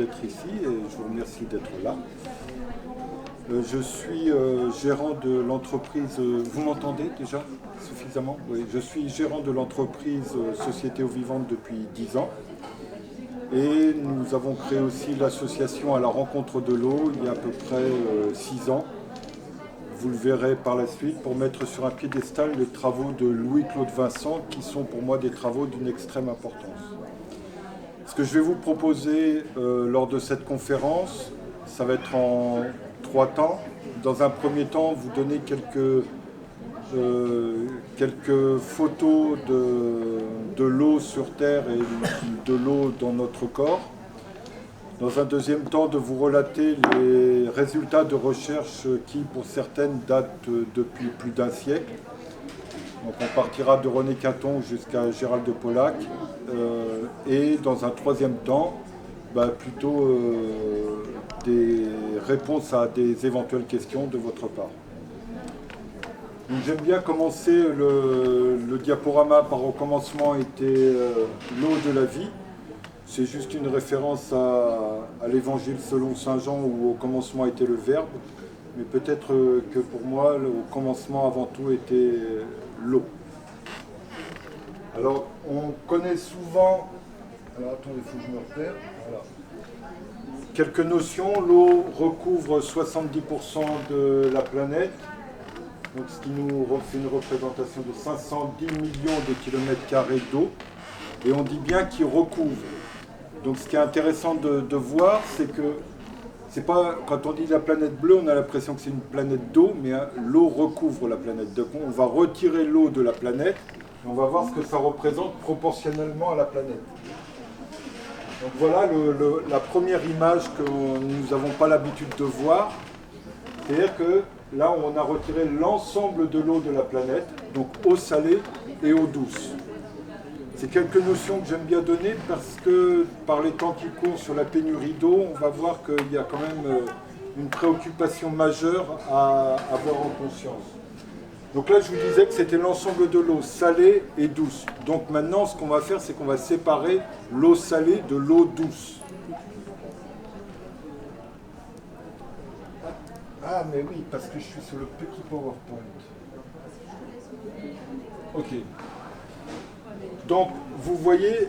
d'être ici et je vous remercie d'être là. Je suis gérant de l'entreprise, vous m'entendez déjà suffisamment? Oui, je suis gérant de l'entreprise Société Eau Vivante depuis 10 ans. Et nous avons créé aussi l'association à la rencontre de l'eau il y a à peu près 6 ans. Vous le verrez par la suite pour mettre sur un piédestal les travaux de Louis-Claude Vincent qui sont pour moi des travaux d'une extrême importance. Ce que je vais vous proposer lors de cette conférence, ça va être en 3 temps. Dans un premier temps, vous donner quelques photos de l'eau sur Terre et de l'eau dans notre corps. Dans un deuxième temps, de vous relater les résultats de recherche qui, pour certaines, datent depuis plus d'1 siècle. Donc on partira de René Quinton jusqu'à Gérald de Pollack. Et dans un troisième temps, plutôt des réponses à des éventuelles questions de votre part. J'aime bien commencer le diaporama par au commencement était l'eau de la vie. C'est juste une référence à l'évangile selon saint Jean où au commencement était le Verbe. Mais peut-être que pour moi, au commencement avant tout était l'eau. Alors, on connaît souvent... Alors attendez, il faut que je me repère. Voilà. Quelques notions. L'eau recouvre 70% de la planète. Donc, ce qui nous fait une représentation de 510 millions de kilomètres carrés d'eau. Et on dit bien qu'il recouvre. Donc ce qui est intéressant de voir, c'est que c'est pas, quand on dit la planète bleue, on a l'impression que c'est une planète d'eau, mais l'eau recouvre la planète. Donc on va retirer l'eau de la planète, et on va voir ce que ça représente proportionnellement à la planète. Donc voilà la première image que nous n'avons pas l'habitude de voir. C'est-à-dire que là, on a retiré l'ensemble de l'eau de la planète, donc eau salée et eau douce. C'est quelques notions que j'aime bien donner parce que par les temps qui courent sur la pénurie d'eau, on va voir qu'il y a quand même une préoccupation majeure à avoir en conscience. Donc là, je vous disais que c'était l'ensemble de l'eau salée et douce. Donc maintenant, ce qu'on va faire, c'est qu'on va séparer l'eau salée de l'eau douce. Ah, mais oui, parce que je suis sur le petit PowerPoint. Ok. Donc, vous voyez,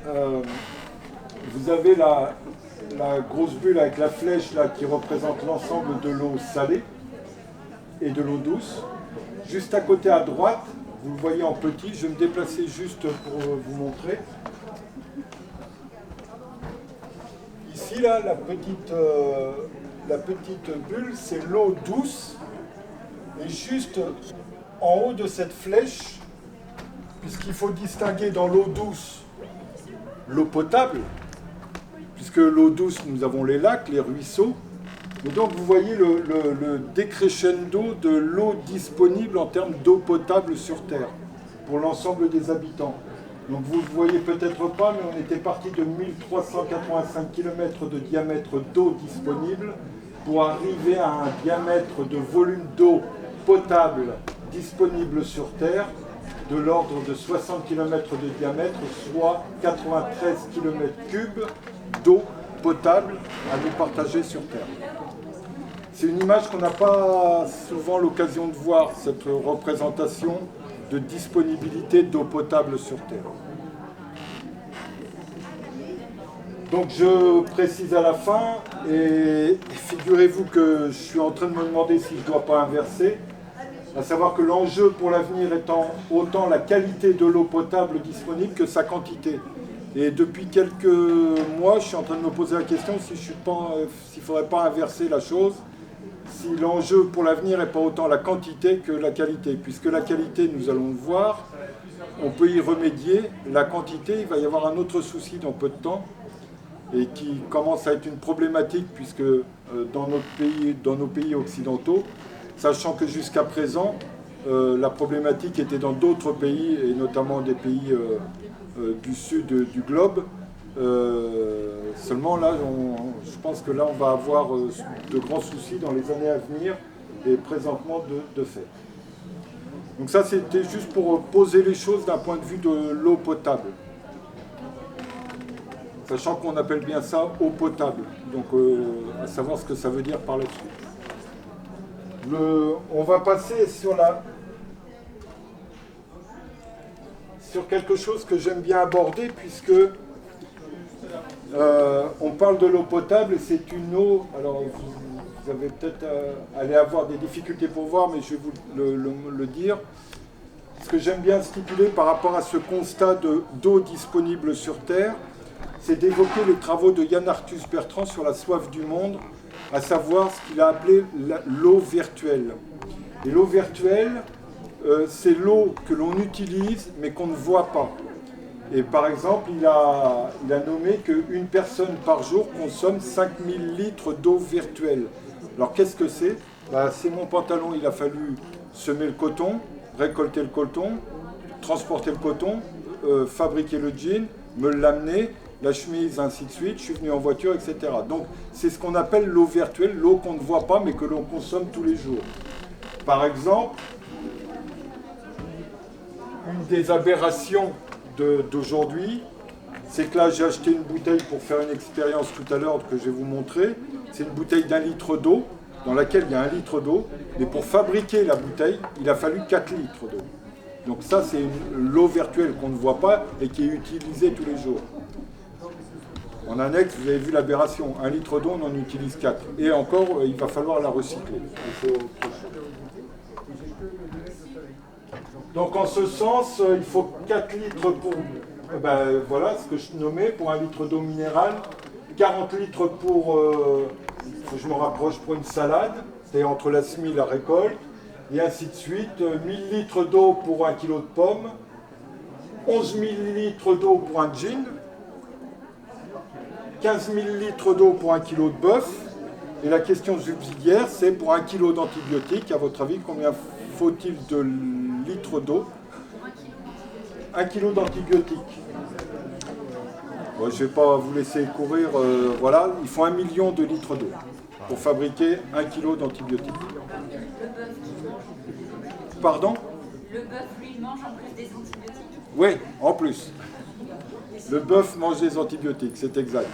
vous avez la grosse bulle avec la flèche là qui représente l'ensemble de l'eau salée et de l'eau douce. Juste à côté à droite, vous le voyez en petit, je vais me déplacer juste pour vous montrer. Ici, là, la petite bulle, c'est l'eau douce. Et juste en haut de cette flèche, puisqu'il faut distinguer dans l'eau douce l'eau potable, puisque l'eau douce, nous avons les lacs, les ruisseaux. Et donc vous voyez le décrescendo de l'eau disponible en termes d'eau potable sur Terre, pour l'ensemble des habitants. Donc vous ne le voyez peut-être pas, mais on était parti de 1385 km de diamètre d'eau disponible pour arriver à un diamètre de volume d'eau potable disponible sur Terre de l'ordre de 60 km de diamètre, soit 93 km3 d'eau potable à nous partager sur Terre. C'est une image qu'on n'a pas souvent l'occasion de voir, cette représentation de disponibilité d'eau potable sur Terre. Donc je précise à la fin, et figurez-vous que je suis en train de me demander si je ne dois pas inverser, à savoir que l'enjeu pour l'avenir étant autant la qualité de l'eau potable disponible que sa quantité. Et depuis quelques mois, je suis en train de me poser la question s'il ne faudrait pas inverser la chose, si l'enjeu pour l'avenir n'est pas autant la quantité que la qualité. Puisque la qualité, nous allons le voir, on peut y remédier. La quantité, il va y avoir un autre souci dans peu de temps, et qui commence à être une problématique, puisque dans nos pays occidentaux, sachant que jusqu'à présent, la problématique était dans d'autres pays, et notamment des pays du sud du globe. Seulement là, je pense que là, on va avoir de grands soucis dans les années à venir, et présentement de fait. Donc ça, c'était juste pour poser les choses d'un point de vue de l'eau potable. sachant qu'on appelle bien ça eau potable. Donc, à savoir ce que ça veut dire par la suite. On va passer sur quelque chose que j'aime bien aborder, puisque on parle de l'eau potable et c'est une eau. Alors, vous avez peut-être allé avoir des difficultés pour voir, mais je vais vous le dire. Ce que j'aime bien stipuler par rapport à ce constat d'eau disponible sur Terre, c'est d'évoquer les travaux de Yann Arthus Bertrand sur la soif du monde, à savoir ce qu'il a appelé l'eau virtuelle. Et l'eau virtuelle, c'est l'eau que l'on utilise mais qu'on ne voit pas. Et par exemple, il a nommé qu'une personne par jour consomme 5000 litres d'eau virtuelle. Alors qu'est-ce que c'est? C'est mon pantalon, il a fallu semer le coton, récolter le coton, transporter le coton, fabriquer le jean, me l'amener, la chemise, ainsi de suite, je suis venu en voiture, etc. Donc c'est ce qu'on appelle l'eau virtuelle, l'eau qu'on ne voit pas mais que l'on consomme tous les jours. Par exemple, une des aberrations d'aujourd'hui, c'est que là j'ai acheté une bouteille pour faire une expérience tout à l'heure que je vais vous montrer. C'est une bouteille d'1 litre d'eau, dans laquelle il y a 1 litre d'eau, mais pour fabriquer la bouteille, il a fallu 4 litres d'eau. Donc ça, c'est l'eau virtuelle qu'on ne voit pas et qui est utilisée tous les jours. En annexe, vous avez vu l'aberration. 1 litre d'eau, on en utilise 4. Et encore, il va falloir la recycler. Donc en ce sens, il faut 4 litres pour... voilà ce que je nommais pour 1 litre d'eau minérale. 40 litres pour... faut que je me rapproche pour une salade, c'est-à-dire entre la semis et la récolte. Et ainsi de suite. 1000 litres d'eau pour 1 kg de pommes. 11 000 litres d'eau pour un gin. 15 000 litres d'eau pour 1 kg de bœuf. Et la question subsidiaire, c'est pour 1 kg d'antibiotiques, à votre avis, combien faut-il de litres d'eau? 1 kg d'antibiotiques. Bon, je ne vais pas vous laisser courir, voilà, il faut 1 million de litres d'eau pour fabriquer 1 kg d'antibiotiques. Pardon? Le bœuf, lui, mange en plus des antibiotiques? Oui, en plus. Le bœuf mange des antibiotiques, c'est exact.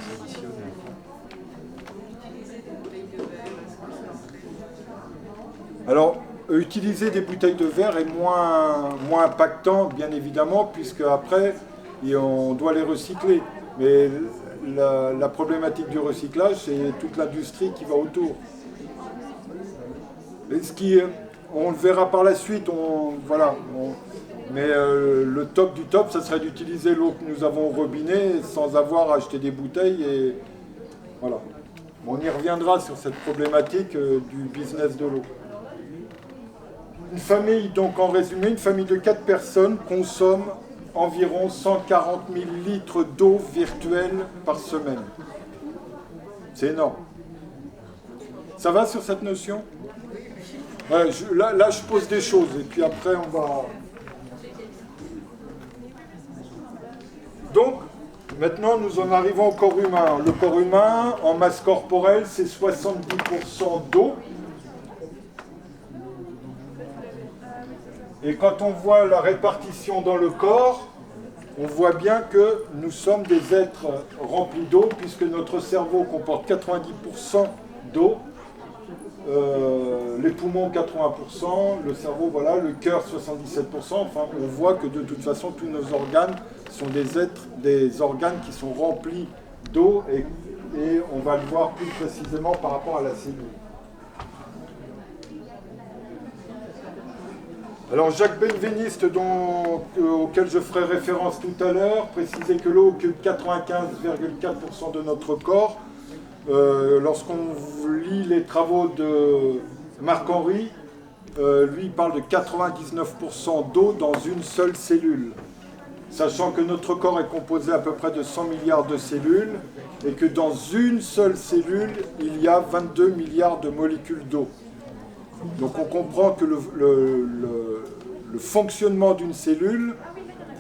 Alors, utiliser des bouteilles de verre est moins impactant, bien évidemment, puisque après, on doit les recycler. Mais la problématique du recyclage, c'est toute l'industrie qui va autour. Et on le verra par la suite, mais le top du top, ça serait d'utiliser l'eau que nous avons au robinet sans avoir à acheter des bouteilles. Et voilà. On y reviendra sur cette problématique du business de l'eau. Une famille, donc en résumé, une famille de 4 personnes consomme environ 140 000 litres d'eau virtuelle par semaine. C'est énorme. Ça va sur cette notion? Ouais, là, je pose des choses et puis après, on va... Donc, maintenant, nous en arrivons au corps humain. Le corps humain, en masse corporelle, c'est 70% d'eau. Et quand on voit la répartition dans le corps, on voit bien que nous sommes des êtres remplis d'eau, puisque notre cerveau comporte 90% d'eau, les poumons 80%, le cerveau, voilà, le cœur 77%. Enfin, on voit que de toute façon, tous nos organes sont des organes qui sont remplis d'eau, et on va le voir plus précisément par rapport à la cellule. Alors Jacques Benveniste, auquel je ferai référence tout à l'heure, précisait que l'eau occupe 95,4% de notre corps. Lorsqu'on lit les travaux de Marc-Henri, lui parle de 99% d'eau dans une seule cellule. Sachant que notre corps est composé à peu près de 100 milliards de cellules et que dans une seule cellule, il y a 22 milliards de molécules d'eau. Donc on comprend que le fonctionnement d'une cellule,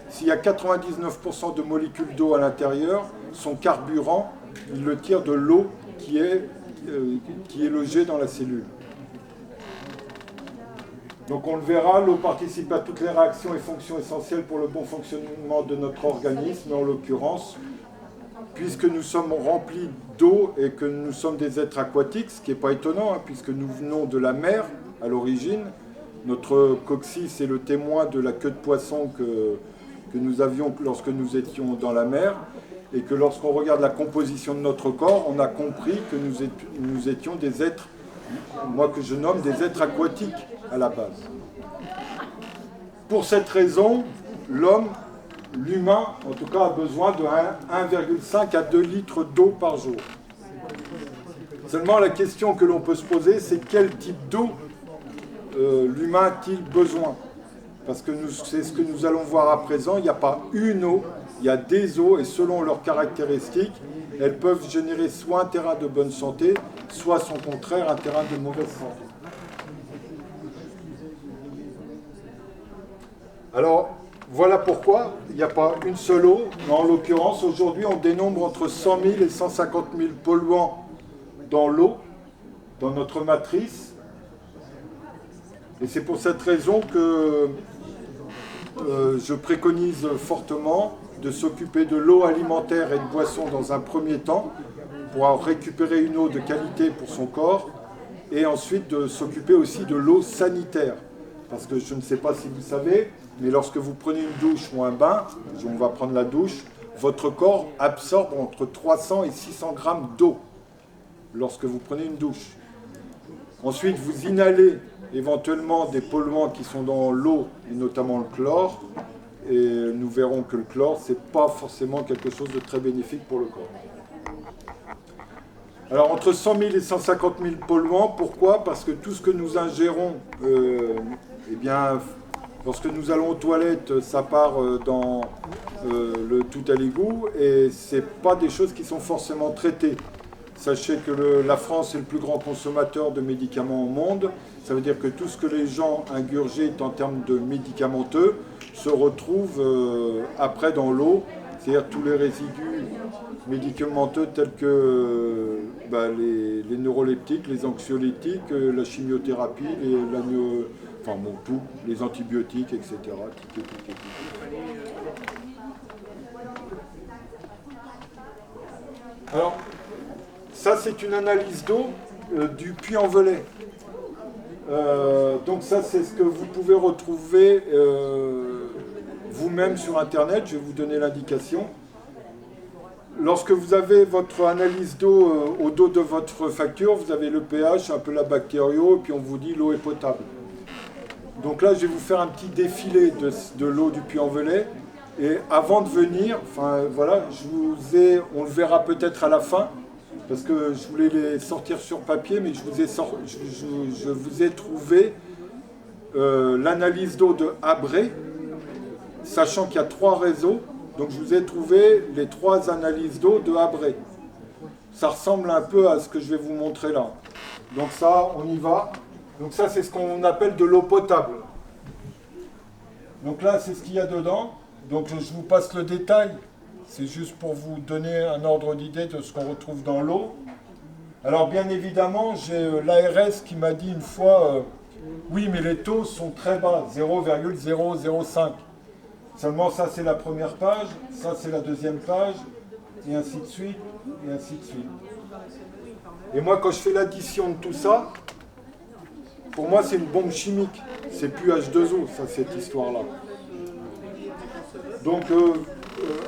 s'il y a 99% de molécules d'eau à l'intérieur, son carburant, il le tire de l'eau qui est logée dans la cellule. Donc on le verra, l'eau participe à toutes les réactions et fonctions essentielles pour le bon fonctionnement de notre organisme, en l'occurrence puisque nous sommes remplis d'eau et que nous sommes des êtres aquatiques, ce qui n'est pas étonnant, hein, puisque nous venons de la mer à l'origine. Notre coccyx est le témoin de la queue de poisson que nous avions lorsque nous étions dans la mer, et que lorsqu'on regarde la composition de notre corps, on a compris que nous étions des êtres, moi que je nomme des êtres aquatiques à la base. Pour cette raison, l'humain, en tout cas, a besoin de 1,5 à 2 litres d'eau par jour. Seulement, la question que l'on peut se poser, c'est quel type d'eau l'humain a-t-il besoin? Parce que c'est ce que nous allons voir à présent, il n'y a pas une eau, il y a des eaux, et selon leurs caractéristiques, elles peuvent générer soit un terrain de bonne santé, soit son contraire, un terrain de mauvaise santé. Alors, voilà pourquoi il n'y a pas une seule eau, mais en l'occurrence, aujourd'hui, on dénombre entre 100 000 et 150 000 polluants dans l'eau, dans notre matrice. Et c'est pour cette raison que je préconise fortement de s'occuper de l'eau alimentaire et de boisson dans un premier temps, pour récupérer une eau de qualité pour son corps, et ensuite de s'occuper aussi de l'eau sanitaire. Parce que je ne sais pas si vous savez, mais lorsque vous prenez une douche ou un bain, on va prendre la douche, votre corps absorbe entre 300 et 600 grammes d'eau lorsque vous prenez une douche. Ensuite, vous inhalez éventuellement des polluants qui sont dans l'eau, et notamment le chlore, et nous verrons que le chlore, ce n'est pas forcément quelque chose de très bénéfique pour le corps. Alors, entre 100 000 et 150 000 polluants, pourquoi? Parce que tout ce que nous ingérons, eh bien, lorsque nous allons aux toilettes, ça part dans le tout à l'égout, et ce n'est pas des choses qui sont forcément traitées. Sachez que la France est le plus grand consommateur de médicaments au monde. Ça veut dire que tout ce que les gens ingurgitent en termes de médicamenteux se retrouve après dans l'eau. C'est-à-dire tous les résidus médicamenteux tels que les neuroleptiques, les anxiolytiques, la chimiothérapie, tout, les antibiotiques, etc. Alors, ça c'est une analyse d'eau du Puy-en-Velay. Donc ça c'est ce que vous pouvez retrouver vous-même sur internet, je vais vous donner l'indication. Lorsque vous avez votre analyse d'eau au dos de votre facture, vous avez le pH, un peu la bactério, et puis on vous dit l'eau est potable. Donc là je vais vous faire un petit défilé de l'eau du Puy-en-Velay. Et avant de venir, on le verra peut-être à la fin, parce que je voulais les sortir sur papier, mais je vous ai trouvé l'analyse d'eau de Abré, sachant qu'il y a 3 réseaux, donc je vous ai trouvé les 3 analyses d'eau de Abré. Ça ressemble un peu à ce que je vais vous montrer là. Donc ça, on y va. Donc ça, c'est ce qu'on appelle de l'eau potable. Donc là, c'est ce qu'il y a dedans. Donc je vous passe le détail. C'est juste pour vous donner un ordre d'idée de ce qu'on retrouve dans l'eau. Alors bien évidemment, j'ai l'ARS qui m'a dit une fois oui, mais les taux sont très bas, 0,005. Seulement ça c'est la première page, ça c'est la deuxième page, et ainsi de suite, et ainsi de suite. Et moi quand je fais l'addition de tout ça, pour moi c'est une bombe chimique. C'est plus H2O, ça, cette histoire-là. Donc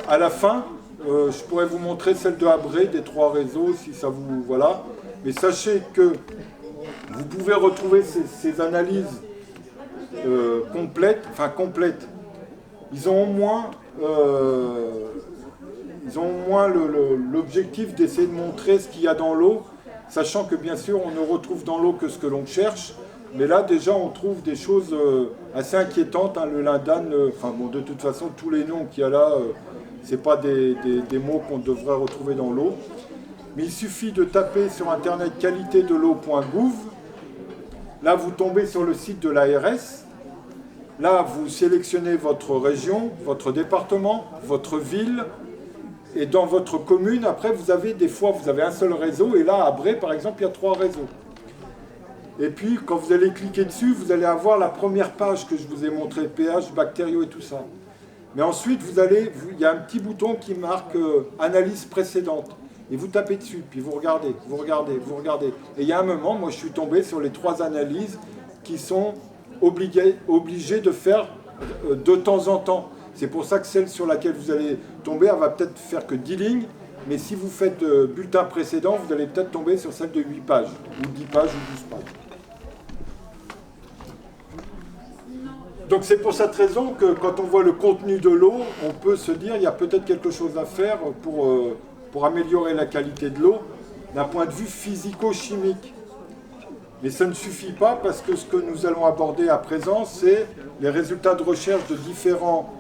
à la fin, je pourrais vous montrer celle de Abré, des 3 réseaux, si ça vous... Voilà. Mais sachez que vous pouvez retrouver ces analyses complètes. Ils ont au moins l'objectif d'essayer de montrer ce qu'il y a dans l'eau, sachant que bien sûr on ne retrouve dans l'eau que ce que l'on cherche. Mais là, déjà, on trouve des choses assez inquiétantes. Hein, le lindane, de toute façon, tous les noms qu'il y a là, ce n'est pas des mots qu'on devrait retrouver dans l'eau. Mais il suffit de taper sur Internet qualitédel'eau.gouv. Là, vous tombez sur le site de l'ARS. Là, vous sélectionnez votre région, votre département, votre ville. Et dans votre commune, après, vous avez un seul réseau. Et là, à Bray, par exemple, il y a 3 réseaux. Et puis, quand vous allez cliquer dessus, vous allez avoir la première page que je vous ai montrée, pH, bactériaux et tout ça. Mais ensuite, il y a un petit bouton qui marque analyse précédente. Et vous tapez dessus, puis vous regardez, vous regardez, vous regardez. Et il y a un moment, moi je suis tombé sur les 3 analyses qui sont obligées de faire de temps en temps. C'est pour ça que celle sur laquelle vous allez tomber, elle va peut-être faire que 10 lignes. Mais si vous faites bulletin précédent, vous allez peut-être tomber sur celle de 8 pages, ou 10 pages, ou 12 pages. Donc c'est pour cette raison que quand on voit le contenu de l'eau, on peut se dire qu'il y a peut-être quelque chose à faire pour améliorer la qualité de l'eau d'un point de vue physico-chimique. Mais ça ne suffit pas parce que ce que nous allons aborder à présent, c'est les résultats de recherche de différents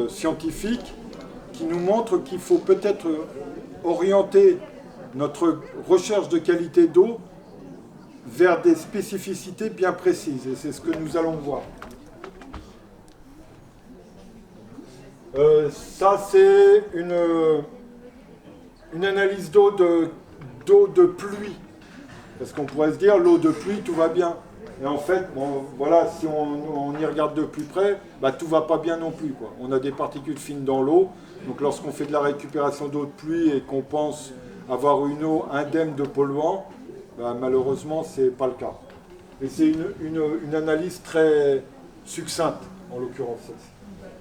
scientifiques qui nous montrent qu'il faut peut-être orienter notre recherche de qualité d'eau vers des spécificités bien précises. Et c'est ce que nous allons voir. Ça, c'est une analyse d'eau de pluie. Parce qu'on pourrait se dire, l'eau de pluie, tout va bien. Et en fait, bon, voilà, si on y regarde de plus près, bah, tout ne va pas bien non plus, quoi. On a des particules fines dans l'eau. Donc lorsqu'on fait de la récupération d'eau de pluie et qu'on pense avoir une eau indemne de polluants, bah, malheureusement, ce n'est pas le cas. Et c'est une analyse très succincte, en l'occurrence.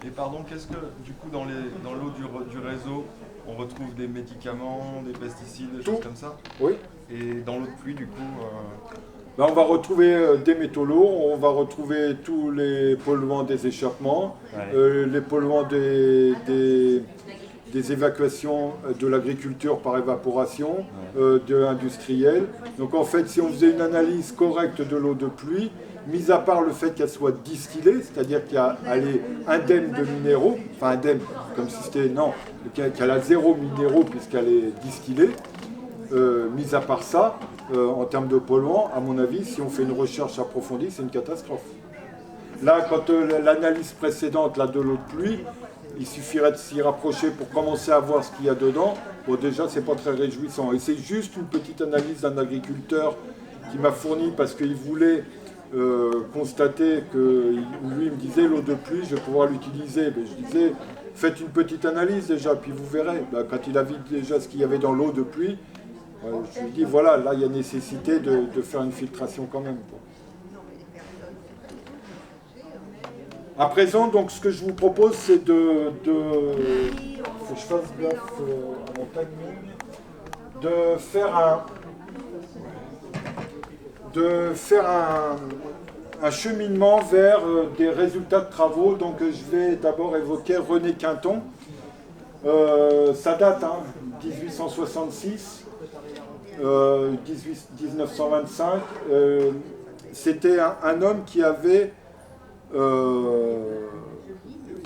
Et pardon, qu'est-ce que, du coup, dans l'eau du réseau, on retrouve des médicaments, des pesticides, des choses comme ça? Oui. Et dans l'eau de pluie, du coup Ben, on va retrouver des métaux lourds, on va retrouver tous les polluants des échappements, les polluants des évacuations de l'agriculture par évaporation, industrielle. Donc en fait, si on faisait une analyse correcte de l'eau de pluie, mis à part le fait qu'elle soit distillée, c'est-à-dire qu'elle est indemne de minéraux, enfin indemne, comme si c'était, non, qu'elle a 0 minéraux puisqu'elle est distillée, mis à part ça, en termes de polluants, à mon avis, si on fait une recherche approfondie, c'est une catastrophe. Là, quand l'analyse précédente là, de l'eau de pluie, il suffirait de s'y rapprocher pour commencer à voir ce qu'il y a dedans. Bon, déjà, c'est pas très réjouissant. Et c'est juste une petite analyse d'un agriculteur qui m'a fourni parce qu'il voulait constater que lui il me disait l'eau de pluie, je vais pouvoir l'utiliser. Mais je disais, faites une petite analyse déjà, puis vous verrez. Ben, quand il a vu déjà ce qu'il y avait dans l'eau de pluie, je lui dis voilà, là il y a nécessité de faire une filtration quand même. À présent, donc, ce que je vous propose, c'est faut que je fasse gaffe à mon timing, de faire un cheminement vers des résultats de travaux. Donc je vais d'abord évoquer René Quinton. Ça date, 1866. 1925, c'était un homme qui avait... il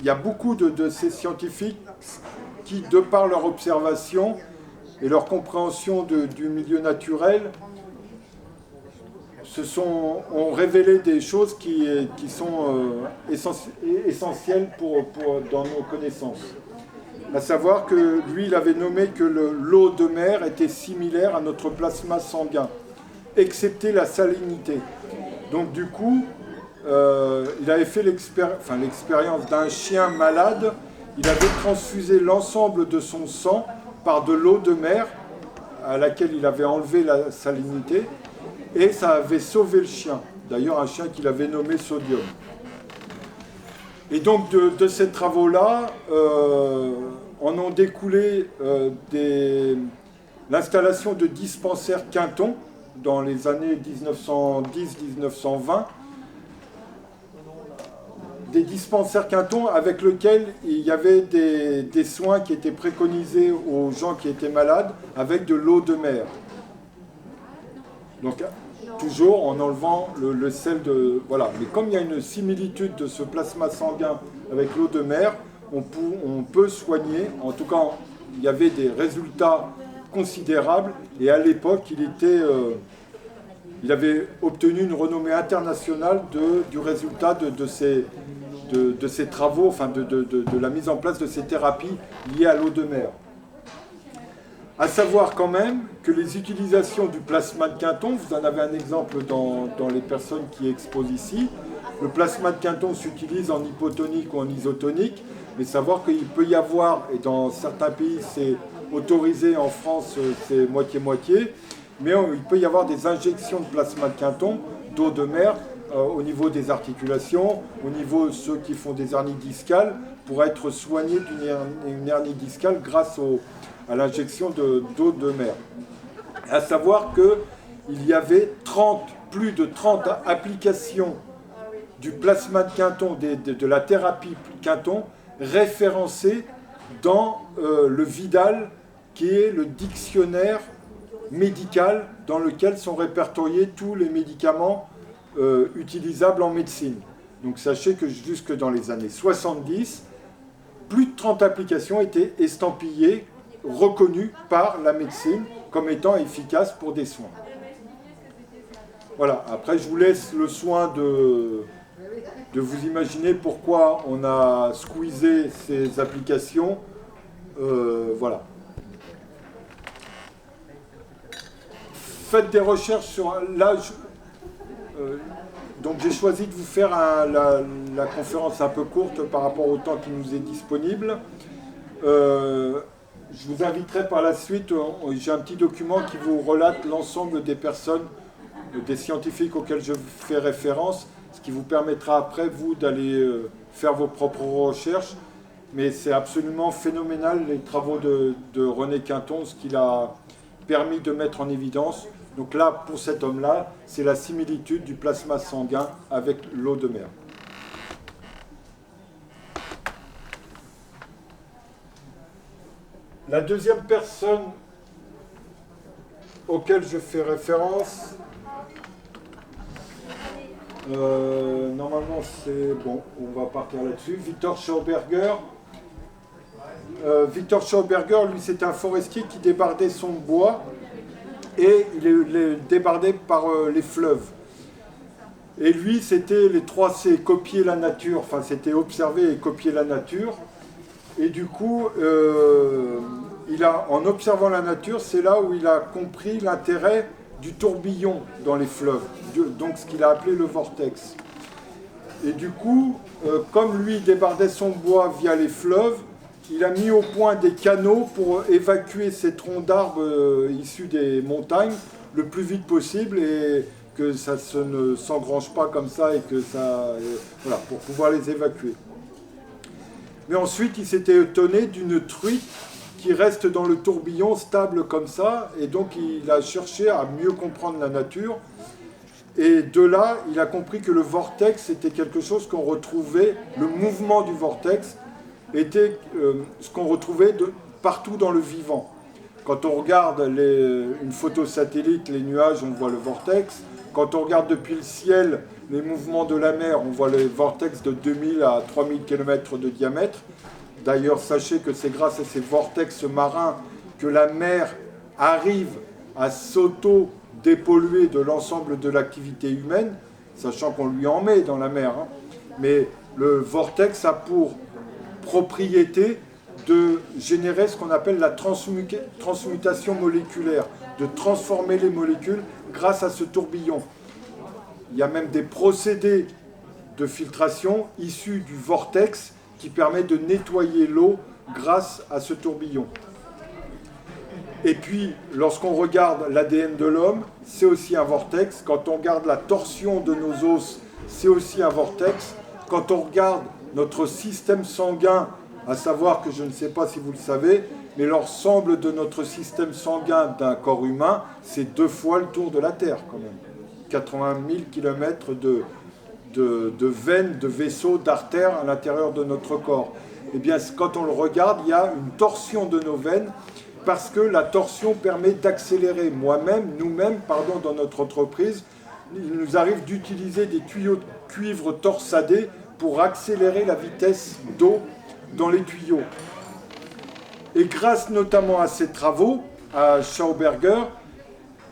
y a beaucoup de ces scientifiques qui, de par leur observation et leur compréhension du milieu naturel, ont révélé des choses qui sont essentielles dans nos connaissances. À savoir que lui, il avait nommé que l'eau de mer était similaire à notre plasma sanguin, excepté la salinité. Donc du coup, il avait fait l'expérience d'un chien malade. Il avait transfusé l'ensemble de son sang par de l'eau de mer, à laquelle il avait enlevé la salinité, et ça avait sauvé le chien. D'ailleurs, un chien qu'il avait nommé Sodium. Et donc de ces travaux-là, en ont découlé l'installation de dispensaires Quinton dans les années 1910-1920. Des dispensaires Quinton avec lesquels il y avait des soins qui étaient préconisés aux gens qui étaient malades avec de l'eau de mer. Donc toujours en enlevant le sel de... Voilà. Mais comme il y a une similitude de ce plasma sanguin avec l'eau de mer, on peut soigner. En tout cas, il y avait des résultats considérables. Et à l'époque, il avait obtenu une renommée internationale du résultat de ces travaux, enfin de la mise en place de ces thérapies liées à l'eau de mer. À savoir quand même que les utilisations du plasma de Quinton, vous en avez un exemple dans les personnes qui exposent ici, le plasma de Quinton s'utilise en hypotonique ou en isotonique, mais savoir qu'il peut y avoir, et dans certains pays c'est autorisé, en France c'est moitié-moitié, mais il peut y avoir des injections de plasma de Quinton, d'eau de mer, au niveau des articulations, au niveau de ceux qui font des hernies discales, pour être soignés d'une hernie discale grâce à l'injection d'eau de mer. À savoir qu'il y avait plus de 30 applications du plasma de Quinton, de la thérapie Quinton, référencées dans le Vidal, qui est le dictionnaire médical dans lequel sont répertoriés tous les médicaments utilisables en médecine. Donc sachez que jusque dans les années 70, plus de 30 applications étaient estampillées, reconnues par la médecine comme étant efficaces pour des soins. Voilà, après je vous laisse le soin de vous imaginer pourquoi on a squeezé ces applications. Voilà. Faites des recherches sur l'âge. Donc j'ai choisi de vous faire la conférence un peu courte par rapport au temps qui nous est disponible. Je vous inviterai par la suite, j'ai un petit document qui vous relate l'ensemble des personnes, des scientifiques auxquels je fais référence, ce qui vous permettra après, vous, d'aller faire vos propres recherches. Mais c'est absolument phénoménal les travaux de René Quinton, ce qu'il a permis de mettre en évidence. Donc là, pour cet homme-là, c'est la similitude du plasma sanguin avec l'eau de mer. La deuxième personne auquel je fais référence, normalement c'est bon, on va partir là-dessus, Victor Schauberger. Victor Schauberger, lui, c'est un forestier qui débardait son bois et il est débardé par les fleuves. Et lui, c'était les 3 C, copier la nature, enfin c'était observer et copier la nature. Et du coup, en observant la nature, c'est là où il a compris l'intérêt du tourbillon dans les fleuves, donc ce qu'il a appelé le vortex. Et du coup, comme lui débardait son bois via les fleuves, il a mis au point des canaux pour évacuer ces troncs d'arbres issus des montagnes le plus vite possible et que ça ne s'engrange pas comme ça et que ça, voilà, pour pouvoir les évacuer. Mais ensuite, il s'était étonné d'une truite qui reste dans le tourbillon stable comme ça, et donc il a cherché à mieux comprendre la nature. Et de là, il a compris que le vortex était quelque chose qu'on retrouvait, le mouvement du vortex était ce qu'on retrouvait partout dans le vivant. Quand on regarde une photo satellite, les nuages, on voit le vortex. Quand on regarde depuis le ciel les mouvements de la mer, on voit les vortex de 2000 à 3000 km de diamètre. D'ailleurs, sachez que c'est grâce à ces vortex marins que la mer arrive à s'auto-dépolluer de l'ensemble de l'activité humaine, sachant qu'on lui en met dans la mer. Hein. Mais le vortex a pour propriété de générer ce qu'on appelle la transmutation moléculaire, de transformer les molécules grâce à ce tourbillon. Il y a même des procédés de filtration issus du vortex qui permet de nettoyer l'eau grâce à ce tourbillon. Et puis, lorsqu'on regarde l'ADN de l'homme, c'est aussi un vortex. Quand on regarde la torsion de nos os, c'est aussi un vortex. Quand on regarde notre système sanguin, à savoir que je ne sais pas si vous le savez, mais l'ensemble de notre système sanguin d'un corps humain, c'est 2 fois le tour de la Terre quand même. 80 000 km de veines, de vaisseaux, d'artères à l'intérieur de notre corps. Eh bien, quand on le regarde, il y a une torsion de nos veines parce que la torsion permet d'accélérer. Nous-mêmes, dans notre entreprise, il nous arrive d'utiliser des tuyaux de cuivre torsadés pour accélérer la vitesse d'eau dans les tuyaux. Et grâce notamment à ces travaux, à Schauberger,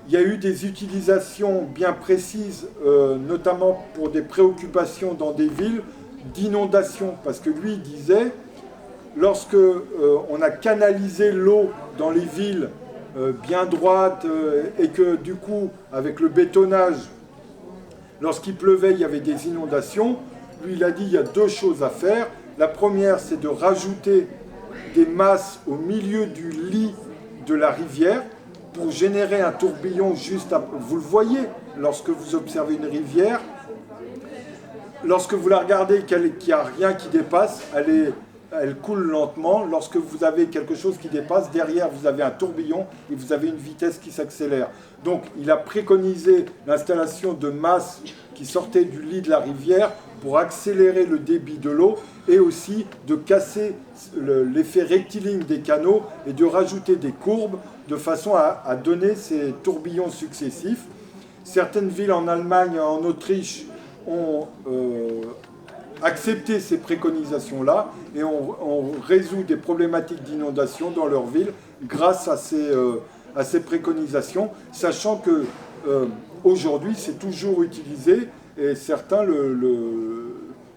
il y a eu des utilisations bien précises, notamment pour des préoccupations dans des villes, d'inondation. Parce que lui disait, lorsque on a canalisé l'eau dans les villes bien droites, et que du coup, avec le bétonnage, lorsqu'il pleuvait, il y avait des inondations, lui il a dit il y a 2 choses à faire. La première, c'est de rajouter des masses au milieu du lit de la rivière pour générer un tourbillon juste à... Vous le voyez lorsque vous observez une rivière, lorsque vous la regardez qu'il n'y a rien qui dépasse, elle coule lentement. Lorsque vous avez quelque chose qui dépasse, derrière vous avez un tourbillon et vous avez une vitesse qui s'accélère. Donc il a préconisé l'installation de masses qui sortaient du lit de la rivière pour accélérer le débit de l'eau et aussi de casser l'effet rectiligne des canaux et de rajouter des courbes de façon à donner ces tourbillons successifs. Certaines villes en Allemagne et en Autriche ont accepté ces préconisations-là et on résout des problématiques d'inondation dans leur ville grâce à ces préconisations, sachant que aujourd'hui c'est toujours utilisé et certains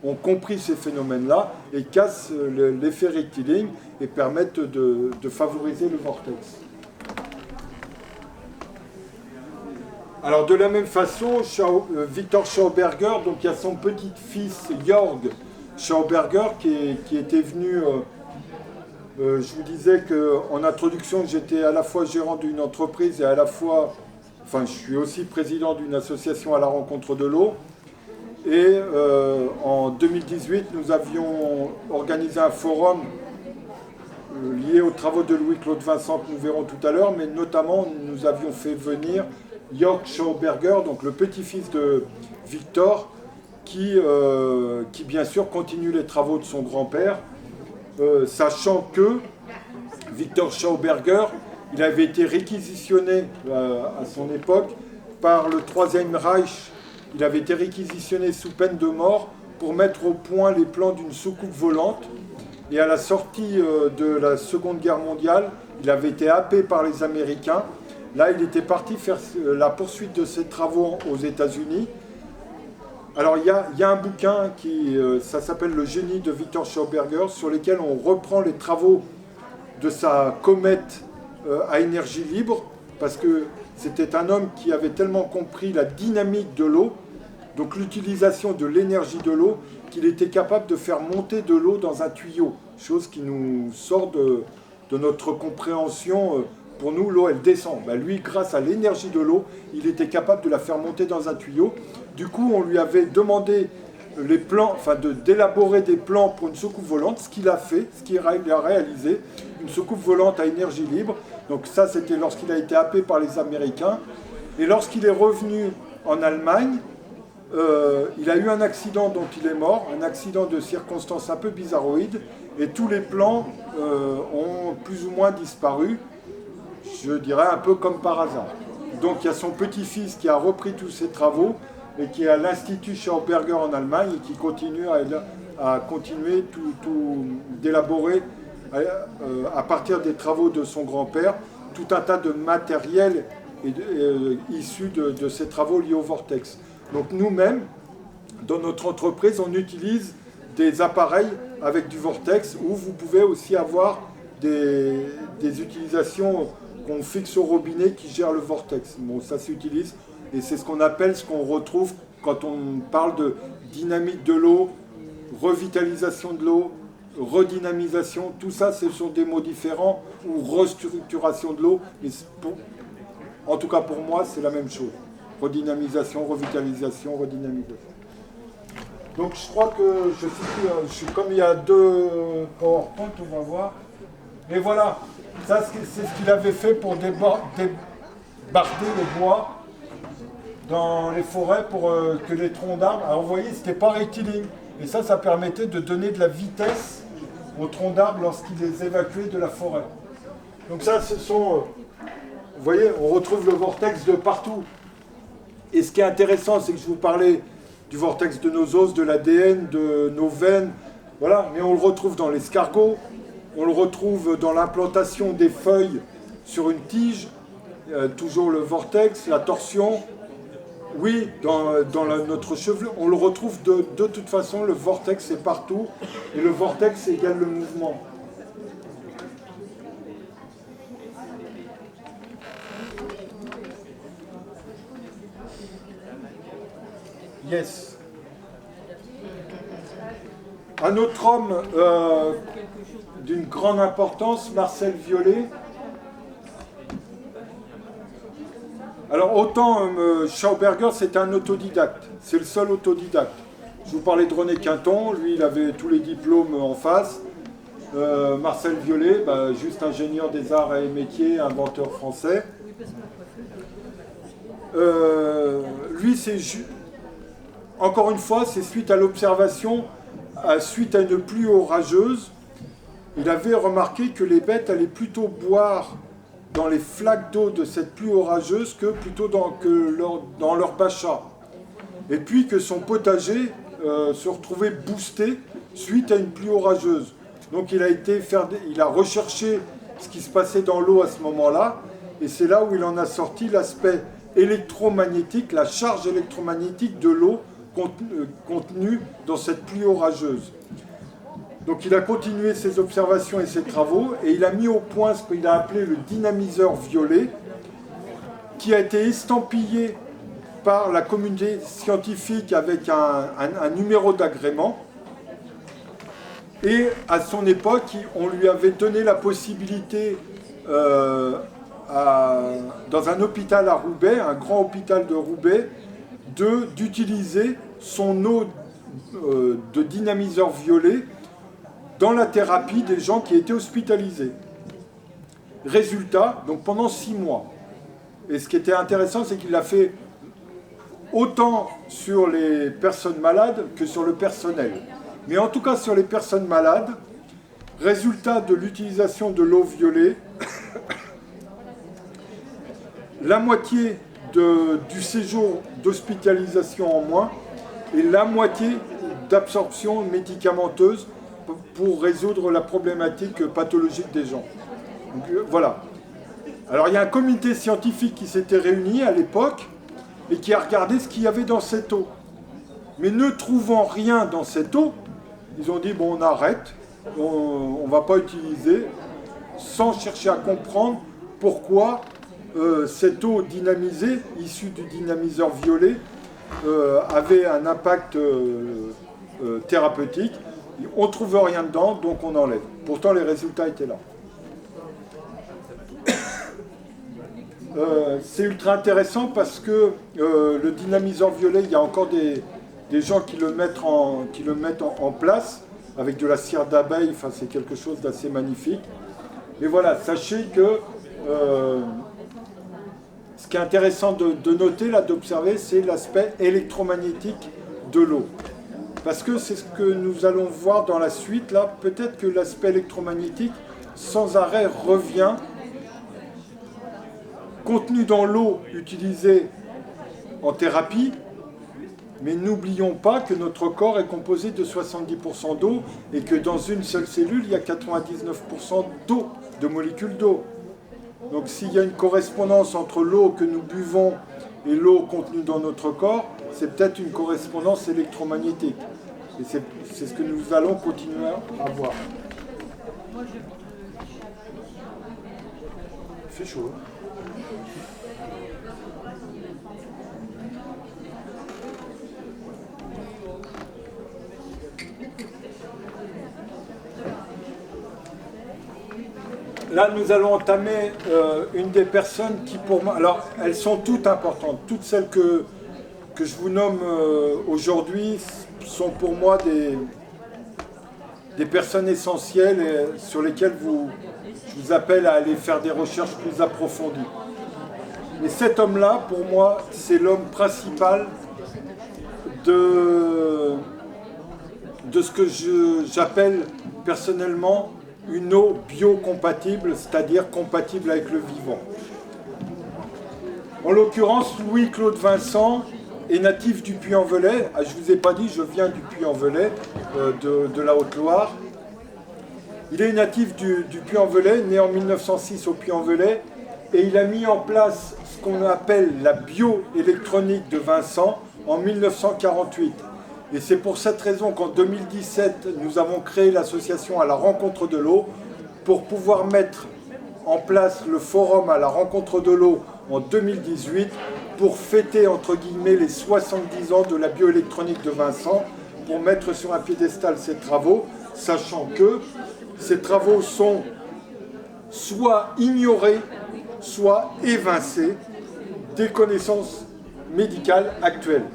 ont compris ces phénomènes-là et cassent l'effet rectiligne et permettent de favoriser le vortex. Alors de la même façon, Victor Schauberger, donc il y a son petit-fils Jörg Schauberger qui était venu, je vous disais qu'en introduction j'étais à la fois gérant d'une entreprise et à la fois, enfin je suis aussi président d'une association à la rencontre de l'eau. Et en 2018, nous avions organisé un forum lié aux travaux de Louis-Claude Vincent que nous verrons tout à l'heure, mais notamment nous avions fait venir Jörg Schauberger, donc le petit-fils de Victor, qui bien sûr continue les travaux de son grand-père, sachant que Victor Schauberger, il avait été réquisitionné à son époque par le Troisième Reich. Il avait été réquisitionné sous peine de mort pour mettre au point les plans d'une soucoupe volante. Et à la sortie de la Seconde Guerre mondiale, il avait été happé par les Américains. Là, il était parti faire la poursuite de ses travaux aux États-Unis. Alors, il y a un bouquin ça s'appelle Le génie de Victor Schauberger, sur lequel on reprend les travaux de sa comète à énergie libre, parce que c'était un homme qui avait tellement compris la dynamique de l'eau, donc l'utilisation de l'énergie de l'eau, qu'il était capable de faire monter de l'eau dans un tuyau, chose qui nous sort de notre compréhension. Pour nous, l'eau, elle descend. Ben, lui, grâce à l'énergie de l'eau, il était capable de la faire monter dans un tuyau. Du coup, on lui avait demandé les plans, enfin d'élaborer des plans pour une soucoupe volante, ce qu'il a fait, ce qu'il a réalisé, une soucoupe volante à énergie libre. Donc ça, c'était lorsqu'il a été happé par les Américains. Et lorsqu'il est revenu en Allemagne, il a eu un accident dont il est mort, un accident de circonstances un peu bizarroïdes, et tous les plans ont plus ou moins disparu, je dirais un peu comme par hasard. Donc il y a son petit-fils qui a repris tous ses travaux, et qui est à l'Institut Schauberger en Allemagne, et qui continue à continuer d'élaborer, à partir des travaux de son grand-père, tout un tas de matériel issu de ces travaux liés au vortex. Donc nous-mêmes, dans notre entreprise, on utilise des appareils avec du vortex où vous pouvez aussi avoir des utilisations qu'on fixe au robinet qui gèrent le vortex. Bon, ça s'utilise et c'est ce qu'on appelle, ce qu'on retrouve quand on parle de dynamique de l'eau, revitalisation de l'eau, redynamisation. Tout ça, ce sont des mots différents, ou restructuration de l'eau. En tout cas pour moi, c'est la même chose. Redynamisation, revitalisation, redynamisation. Donc je crois que comme il y a deux PowerPoint, on va voir. Et voilà, ça c'est ce qu'il avait fait pour débarder le bois dans les forêts pour que les troncs d'arbres. Alors vous voyez, c'était pas rectiligne. Et ça permettait de donner de la vitesse aux troncs d'arbres lorsqu'ils les évacuaient de la forêt. Donc ça, ce sont... vous voyez, on retrouve le vortex de partout. Et ce qui est intéressant, c'est que je vous parlais du vortex de nos os, de l'ADN, de nos veines, voilà, mais on le retrouve dans l'escargot, on le retrouve dans l'implantation des feuilles sur une tige, toujours le vortex, la torsion, oui, dans notre chevelure, on le retrouve de toute façon, le vortex est partout, et le vortex égale le mouvement. Yes. Un autre homme d'une grande importance, Marcel Violet. Alors autant Schauberger, c'était un autodidacte, c'est le seul autodidacte. Je vous parlais de René Quinton, lui il avait tous les diplômes en face. Marcel Violet, juste ingénieur des arts et métiers, inventeur français. Lui, encore une fois, c'est suite à l'observation, suite à une pluie orageuse, il avait remarqué que les bêtes allaient plutôt boire dans les flaques d'eau de cette pluie orageuse que plutôt dans leur bachat. Et puis que son potager se retrouvait boosté suite à une pluie orageuse. Donc il a recherché ce qui se passait dans l'eau à ce moment-là, et c'est là où il en a sorti l'aspect électromagnétique, la charge électromagnétique de l'eau contenue dans cette pluie orageuse. Donc il a continué ses observations et ses travaux, et il a mis au point ce qu'il a appelé le dynamiseur violet, qui a été estampillé par la communauté scientifique avec un numéro d'agrément. Et à son époque, on lui avait donné la possibilité, dans un hôpital à Roubaix, un grand hôpital de Roubaix, d'utiliser son eau de dynamiseur violet dans la thérapie des gens qui étaient hospitalisés. Résultat, donc pendant 6 mois. Et ce qui était intéressant, c'est qu'il l'a fait autant sur les personnes malades que sur le personnel. Mais en tout cas sur les personnes malades, résultat de l'utilisation de l'eau violet, la moitié du séjour d'hospitalisation en moins et la moitié d'absorption médicamenteuse pour résoudre la problématique pathologique des gens. Donc, voilà. Alors il y a un comité scientifique qui s'était réuni à l'époque et qui a regardé ce qu'il y avait dans cette eau. Mais ne trouvant rien dans cette eau, ils ont dit bon on arrête, on ne va pas utiliser, sans chercher à comprendre pourquoi cette eau dynamisée, issue du dynamiseur violet, avait un impact thérapeutique. On ne trouve rien dedans, donc on enlève. Pourtant les résultats étaient là. C'est ultra intéressant parce que le dynamiseur violet, il y a encore des gens qui le mettent en place avec de la cire d'abeille, enfin c'est quelque chose d'assez magnifique. Mais voilà, sachez que ce qui est intéressant de noter, là, d'observer, c'est l'aspect électromagnétique de l'eau. Parce que c'est ce que nous allons voir dans la suite, là, peut-être que l'aspect électromagnétique, sans arrêt, revient, contenu dans l'eau utilisée en thérapie, mais n'oublions pas que notre corps est composé de 70% d'eau et que dans une seule cellule, il y a 99% d'eau, de molécules d'eau. Donc s'il y a une correspondance entre l'eau que nous buvons et l'eau contenue dans notre corps, c'est peut-être une correspondance électromagnétique. Et c'est ce que nous allons continuer à voir. Il fait chaud. Hein ? Là, nous allons entamer une des personnes qui, pour moi, alors elles sont toutes importantes. Toutes celles que je vous nomme aujourd'hui sont pour moi des personnes essentielles et sur lesquelles je vous appelle à aller faire des recherches plus approfondies. Mais cet homme-là, pour moi, c'est l'homme principal de ce que j'appelle personnellement une eau biocompatible, c'est-à-dire compatible avec le vivant. En l'occurrence, Louis-Claude Vincent est natif du Puy-en-Velay. Je ne vous ai pas dit, je viens du Puy-en-Velay, de la Haute-Loire. Il est natif du Puy-en-Velay, né en 1906 au Puy-en-Velay, et il a mis en place ce qu'on appelle la bioélectronique de Vincent en 1948. Et c'est pour cette raison qu'en 2017, nous avons créé l'association à la rencontre de l'eau pour pouvoir mettre en place le forum à la rencontre de l'eau en 2018 pour fêter, entre guillemets, les 70 ans de la bioélectronique de Vincent, pour mettre sur un piédestal ces travaux, sachant que ces travaux sont soit ignorés, soit évincés des connaissances médicales actuelles.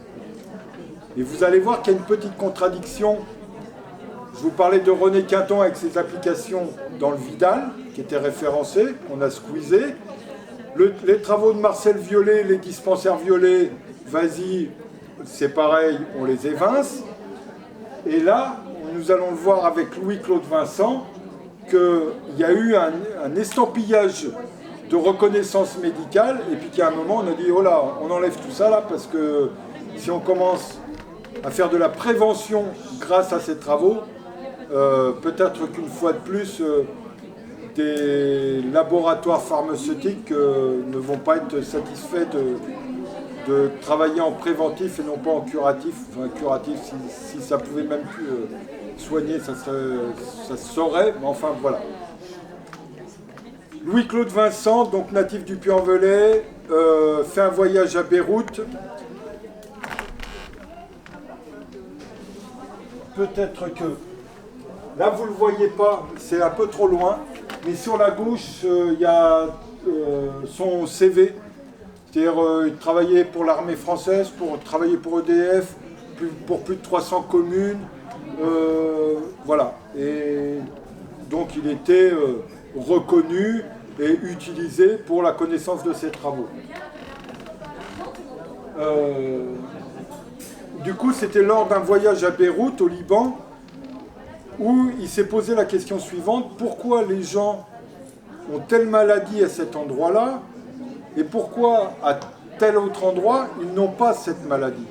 Et vous allez voir qu'il y a une petite contradiction. Je vous parlais de René Quinton avec ses applications dans le Vidal, qui étaient référencées, qu'on a squeezées. Les travaux de Marcel Violet, les dispensaires Violet, vas-y, c'est pareil, on les évince. Et là, nous allons le voir avec Louis-Claude Vincent, qu'il y a eu un estampillage de reconnaissance médicale, et puis qu'à un moment, on a dit, oh là, on enlève tout ça là, parce que si on commence à faire de la prévention grâce à ces travaux, peut-être qu'une fois de plus, des laboratoires pharmaceutiques ne vont pas être satisfaits de travailler en préventif et non pas en curatif. Enfin, curatif, si ça pouvait même plus soigner, ça se saurait, mais enfin voilà. Louis-Claude Vincent, donc natif du Puy-en-Velay, fait un voyage à Beyrouth. Peut-être que, là vous ne le voyez pas, c'est un peu trop loin, mais sur la gauche, il y a son CV. C'est-à-dire, il travaillait pour l'armée française, travaillait pour EDF, pour plus de 300 communes. Voilà. Et donc, il était reconnu et utilisé pour la connaissance de ses travaux. Du coup, c'était lors d'un voyage à Beyrouth, au Liban, où il s'est posé la question suivante: pourquoi les gens ont telle maladie à cet endroit-là, et pourquoi à tel autre endroit ils n'ont pas cette maladie?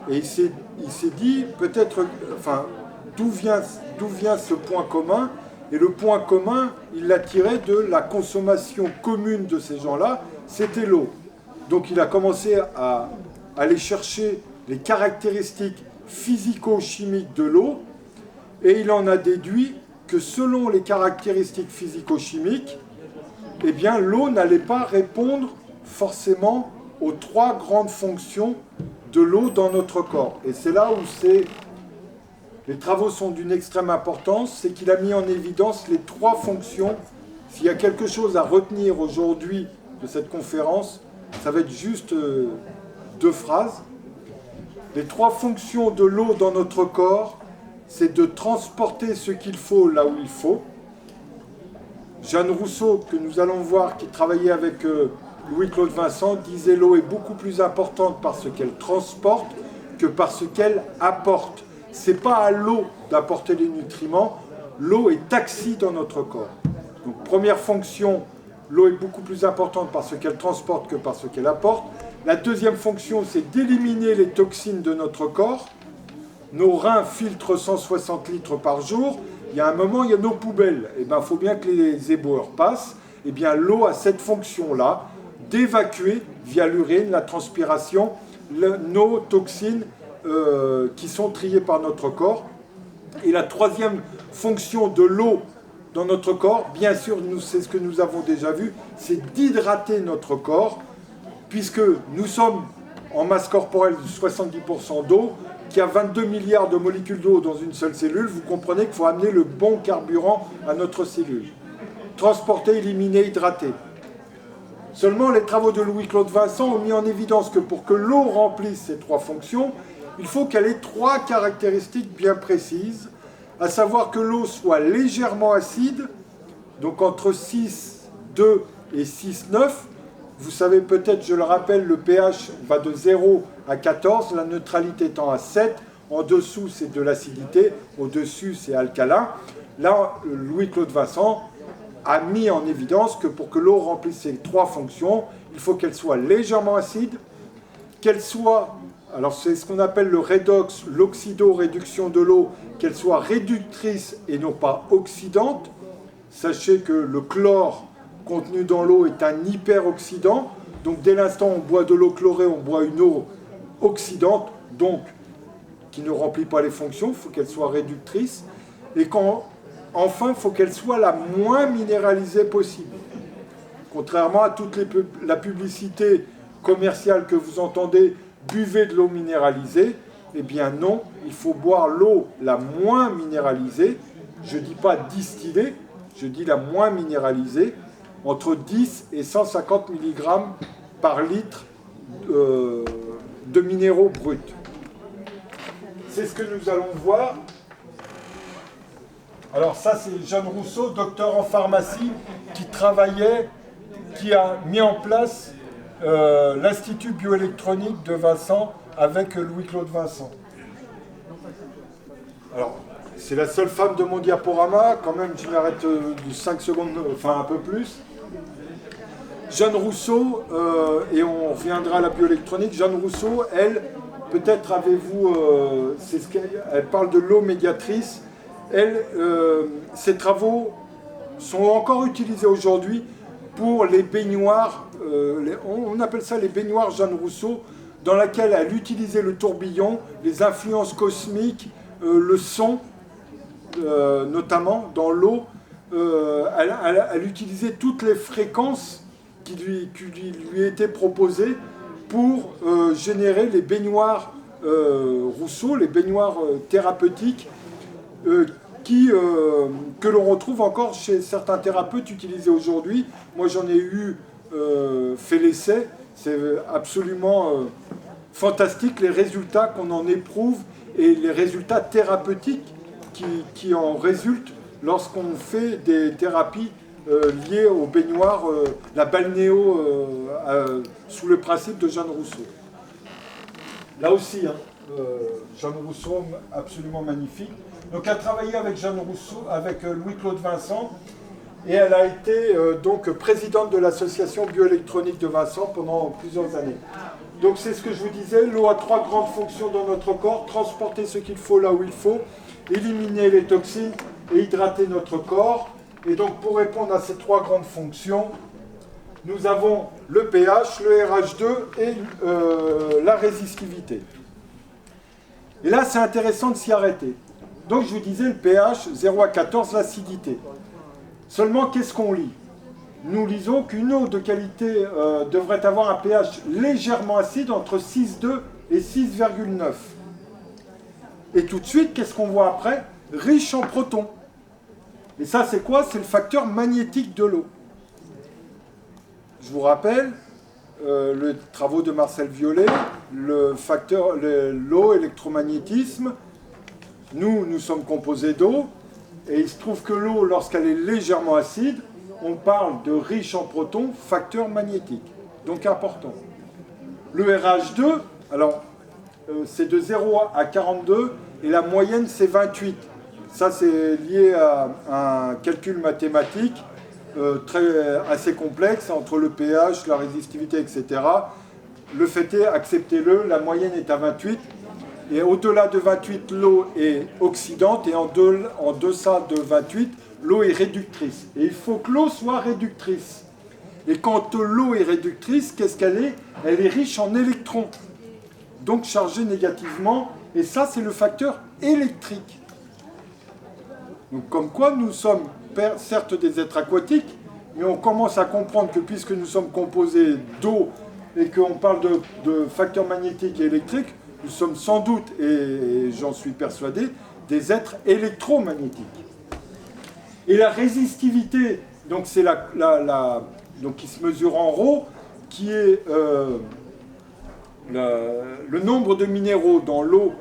Et il s'est dit peut-être, enfin, d'où vient ce point commun? Et le point commun, il l'a tiré de la consommation commune de ces gens-là, c'était l'eau. Donc il a commencé à aller chercher les caractéristiques physico-chimiques de l'eau, et il en a déduit que selon les caractéristiques physico-chimiques, eh bien, l'eau n'allait pas répondre forcément aux trois grandes fonctions de l'eau dans notre corps. Et c'est là où les travaux sont d'une extrême importance, c'est qu'il a mis en évidence les trois fonctions. S'il y a quelque chose à retenir aujourd'hui de cette conférence, ça va être juste deux phrases. Les trois fonctions de l'eau dans notre corps, c'est de transporter ce qu'il faut là où il faut. Jeanne Rousseau, que nous allons voir, qui travaillait avec Louis-Claude Vincent, disait: l'eau est beaucoup plus importante par ce qu'elle transporte que par ce qu'elle apporte. C'est pas à l'eau d'apporter les nutriments, l'eau est taxie dans notre corps. Donc première fonction, l'eau est beaucoup plus importante par ce qu'elle transporte que par ce qu'elle apporte. La deuxième fonction, c'est d'éliminer les toxines de notre corps. Nos reins filtrent 160 litres par jour. Il y a un moment, il y a nos poubelles. Eh bien, il faut bien que les éboueurs passent. Eh bien, l'eau a cette fonction-là, d'évacuer via l'urine, la transpiration, nos toxines qui sont triées par notre corps. Et la troisième fonction de l'eau dans notre corps, bien sûr, c'est ce que nous avons déjà vu, c'est d'hydrater notre corps, puisque nous sommes en masse corporelle de 70% d'eau, qu'il y a 22 milliards de molécules d'eau dans une seule cellule. Vous comprenez qu'il faut amener le bon carburant à notre cellule. Transporter, éliminer, hydrater. Seulement, les travaux de Louis-Claude Vincent ont mis en évidence que pour que l'eau remplisse ces trois fonctions, il faut qu'elle ait trois caractéristiques bien précises, à savoir que l'eau soit légèrement acide, donc entre 6,2 et 6,9. Vous savez peut-être, je le rappelle, le pH va de 0 à 14, la neutralité étant à 7. En dessous, c'est de l'acidité, au-dessus, c'est alcalin. Là, Louis-Claude Vincent a mis en évidence que pour que l'eau remplisse ces trois fonctions, il faut qu'elle soit légèrement acide, qu'elle soit, alors c'est ce qu'on appelle le redox, l'oxydoréduction de l'eau, qu'elle soit réductrice et non pas oxydante. Sachez que le chlore contenu dans l'eau est un hyperoxydant, donc dès l'instant où on boit de l'eau chlorée, on boit une eau oxydante, donc qui ne remplit pas les fonctions, il faut qu'elle soit réductrice, et enfin, il faut qu'elle soit la moins minéralisée possible. Contrairement à toute la publicité commerciale que vous entendez, buvez de l'eau minéralisée, Eh bien non, il faut boire l'eau la moins minéralisée, je ne dis pas distillée, je dis la moins minéralisée, entre 10 et 150 mg par litre de minéraux bruts. C'est ce que nous allons voir. Alors ça, c'est Jeanne Rousseau, docteur en pharmacie, qui a mis en place l'Institut bioélectronique de Vincent avec Louis-Claude Vincent. Alors, c'est la seule femme de mon diaporama, quand même, je m'arrête de 5 secondes, enfin un peu plus. Jeanne Rousseau, et on reviendra à la bioélectronique, Jeanne Rousseau, elle, peut-être avez-vous, elle parle de l'eau médiatrice, elle, ses travaux sont encore utilisés aujourd'hui pour les baignoires, on appelle ça les baignoires Jeanne Rousseau, dans laquelle elle utilisait le tourbillon, les influences cosmiques, le son, notamment dans l'eau. Elle utilisait toutes les fréquences qui lui étaient proposées pour générer les baignoires Rousseau, les baignoires thérapeutiques, que l'on retrouve encore chez certains thérapeutes utilisés aujourd'hui. Moi j'en ai eu fait l'essai, c'est absolument fantastique les résultats qu'on en éprouve et les résultats thérapeutiques qui en résultent lorsqu'on fait des thérapies liées aux baignoires, la balnéo sous le principe de Jeanne Rousseau. Là aussi, Jeanne Rousseau, absolument magnifique. Donc elle a travaillé avec Jeanne Rousseau, avec Louis-Claude Vincent, et elle a été donc présidente de l'association bioélectronique de Vincent pendant plusieurs années. Donc c'est ce que je vous disais, l'eau a 3 grandes fonctions dans notre corps: transporter ce qu'il faut là où il faut, éliminer les toxines et hydrater notre corps. Et donc pour répondre à ces 3 grandes fonctions, nous avons le pH, le RH2 et la résistivité. Et là c'est intéressant de s'y arrêter. Donc je vous disais le pH 0 à 14, l'acidité. Seulement qu'est-ce qu'on lit? Nous lisons qu'une eau de qualité devrait avoir un pH légèrement acide entre 6,2 et 6,9. Et tout de suite, qu'est-ce qu'on voit après? Riche en protons. Et ça, c'est quoi? C'est le facteur magnétique de l'eau. Je vous rappelle les travaux de Marcel Violet, l'eau, électromagnétisme. Nous sommes composés d'eau, et il se trouve que l'eau, lorsqu'elle est légèrement acide, on parle de riche en protons, facteur magnétique, donc important. Le RH2, alors, c'est de 0 à 42, et la moyenne, c'est 28. Ça, c'est lié à un calcul mathématique assez complexe, entre le pH, la résistivité, etc. Le fait est, acceptez-le, la moyenne est à 28. Et au-delà de 28, l'eau est oxydante, et en deçà de 28, l'eau est réductrice. Et il faut que l'eau soit réductrice. Et quand l'eau est réductrice, qu'est-ce qu'elle est? Elle est riche en électrons, donc chargée négativement. Et ça, c'est le facteur électrique. Donc comme quoi, nous sommes certes des êtres aquatiques, mais on commence à comprendre que puisque nous sommes composés d'eau et qu'on parle de facteurs magnétiques et électriques, nous sommes sans doute, et j'en suis persuadé, des êtres électromagnétiques. Et la résistivité, donc c'est donc qui se mesure en ρ, qui est le nombre de minéraux dans l'eau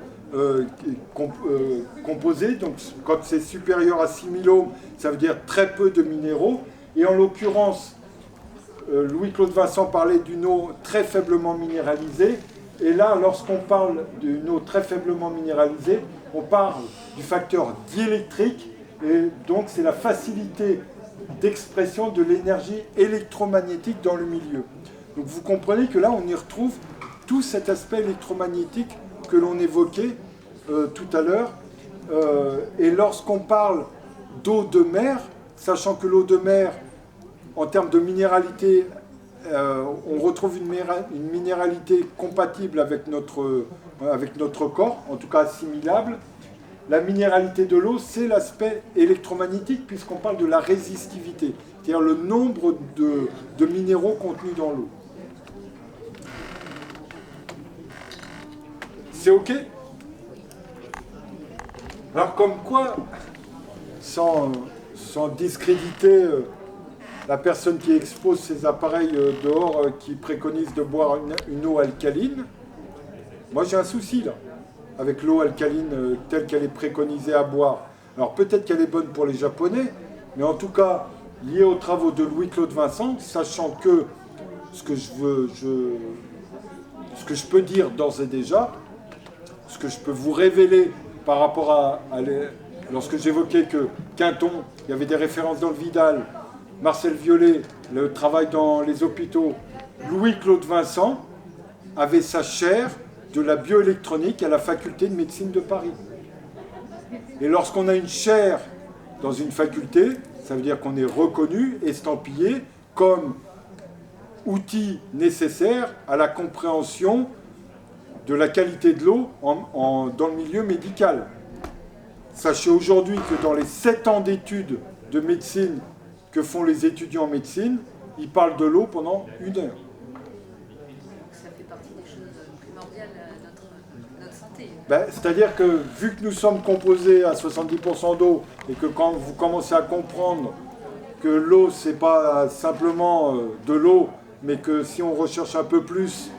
composée. Donc quand c'est supérieur à 6000 ohms, ça veut dire très peu de minéraux. Et en l'occurrence, Louis-Claude Vincent parlait d'une eau très faiblement minéralisée. Et là, lorsqu'on parle d'une eau très faiblement minéralisée, on parle du facteur diélectrique, et donc c'est la facilité d'expression de l'énergie électromagnétique dans le milieu. Donc vous comprenez que là, on y retrouve tout cet aspect électromagnétique que l'on évoquait tout à l'heure. Et lorsqu'on parle d'eau de mer, sachant que l'eau de mer, en termes de minéralité, on retrouve une minéralité compatible avec notre corps, en tout cas assimilable. La minéralité de l'eau, c'est l'aspect électromagnétique, puisqu'on parle de la résistivité, c'est-à-dire le nombre de minéraux contenus dans l'eau. C'est OK? Alors comme quoi, sans discréditer la personne qui expose ces appareils dehors, qui préconise de boire une eau alcaline, moi j'ai un souci là, avec l'eau alcaline telle qu'elle est préconisée à boire. Alors peut-être qu'elle est bonne pour les Japonais, mais en tout cas, liée aux travaux de Louis-Claude Vincent, sachant que ce que je peux dire d'ores et déjà, ce que je peux vous révéler par rapport lorsque j'évoquais que Quinton, il y avait des références dans le Vidal, Marcel Violet, le travail dans les hôpitaux, Louis-Claude Vincent avait sa chaire de la bioélectronique à la faculté de médecine de Paris. Et lorsqu'on a une chaire dans une faculté, ça veut dire qu'on est reconnu, estampillé comme outil nécessaire à la compréhension de la qualité de l'eau dans le milieu médical. Sachez aujourd'hui que dans les 7 ans d'études de médecine que font les étudiants en médecine, ils parlent de l'eau pendant 1 heure. Ça fait partie des choses primordiales à notre santé. C'est-à-dire que vu que nous sommes composés à 70% d'eau et que quand vous commencez à comprendre que l'eau, c'est pas simplement de l'eau, mais que si on recherche un peu plus,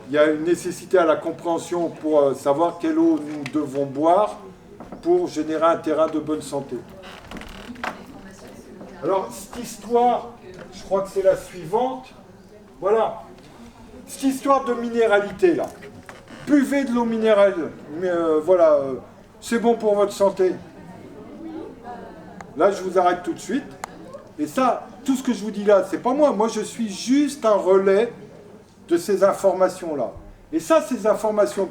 il y a une nécessité à la compréhension pour savoir quelle eau nous devons boire pour générer un terrain de bonne santé. Alors, cette histoire, je crois que c'est la suivante. Voilà. Cette histoire de minéralité, là. Buvez de l'eau minérale. Voilà. C'est bon pour votre santé. Là, je vous arrête tout de suite. Et ça, tout ce que je vous dis là, c'est pas moi. Moi, je suis juste un relais de ces informations-là. Et ça, ces informations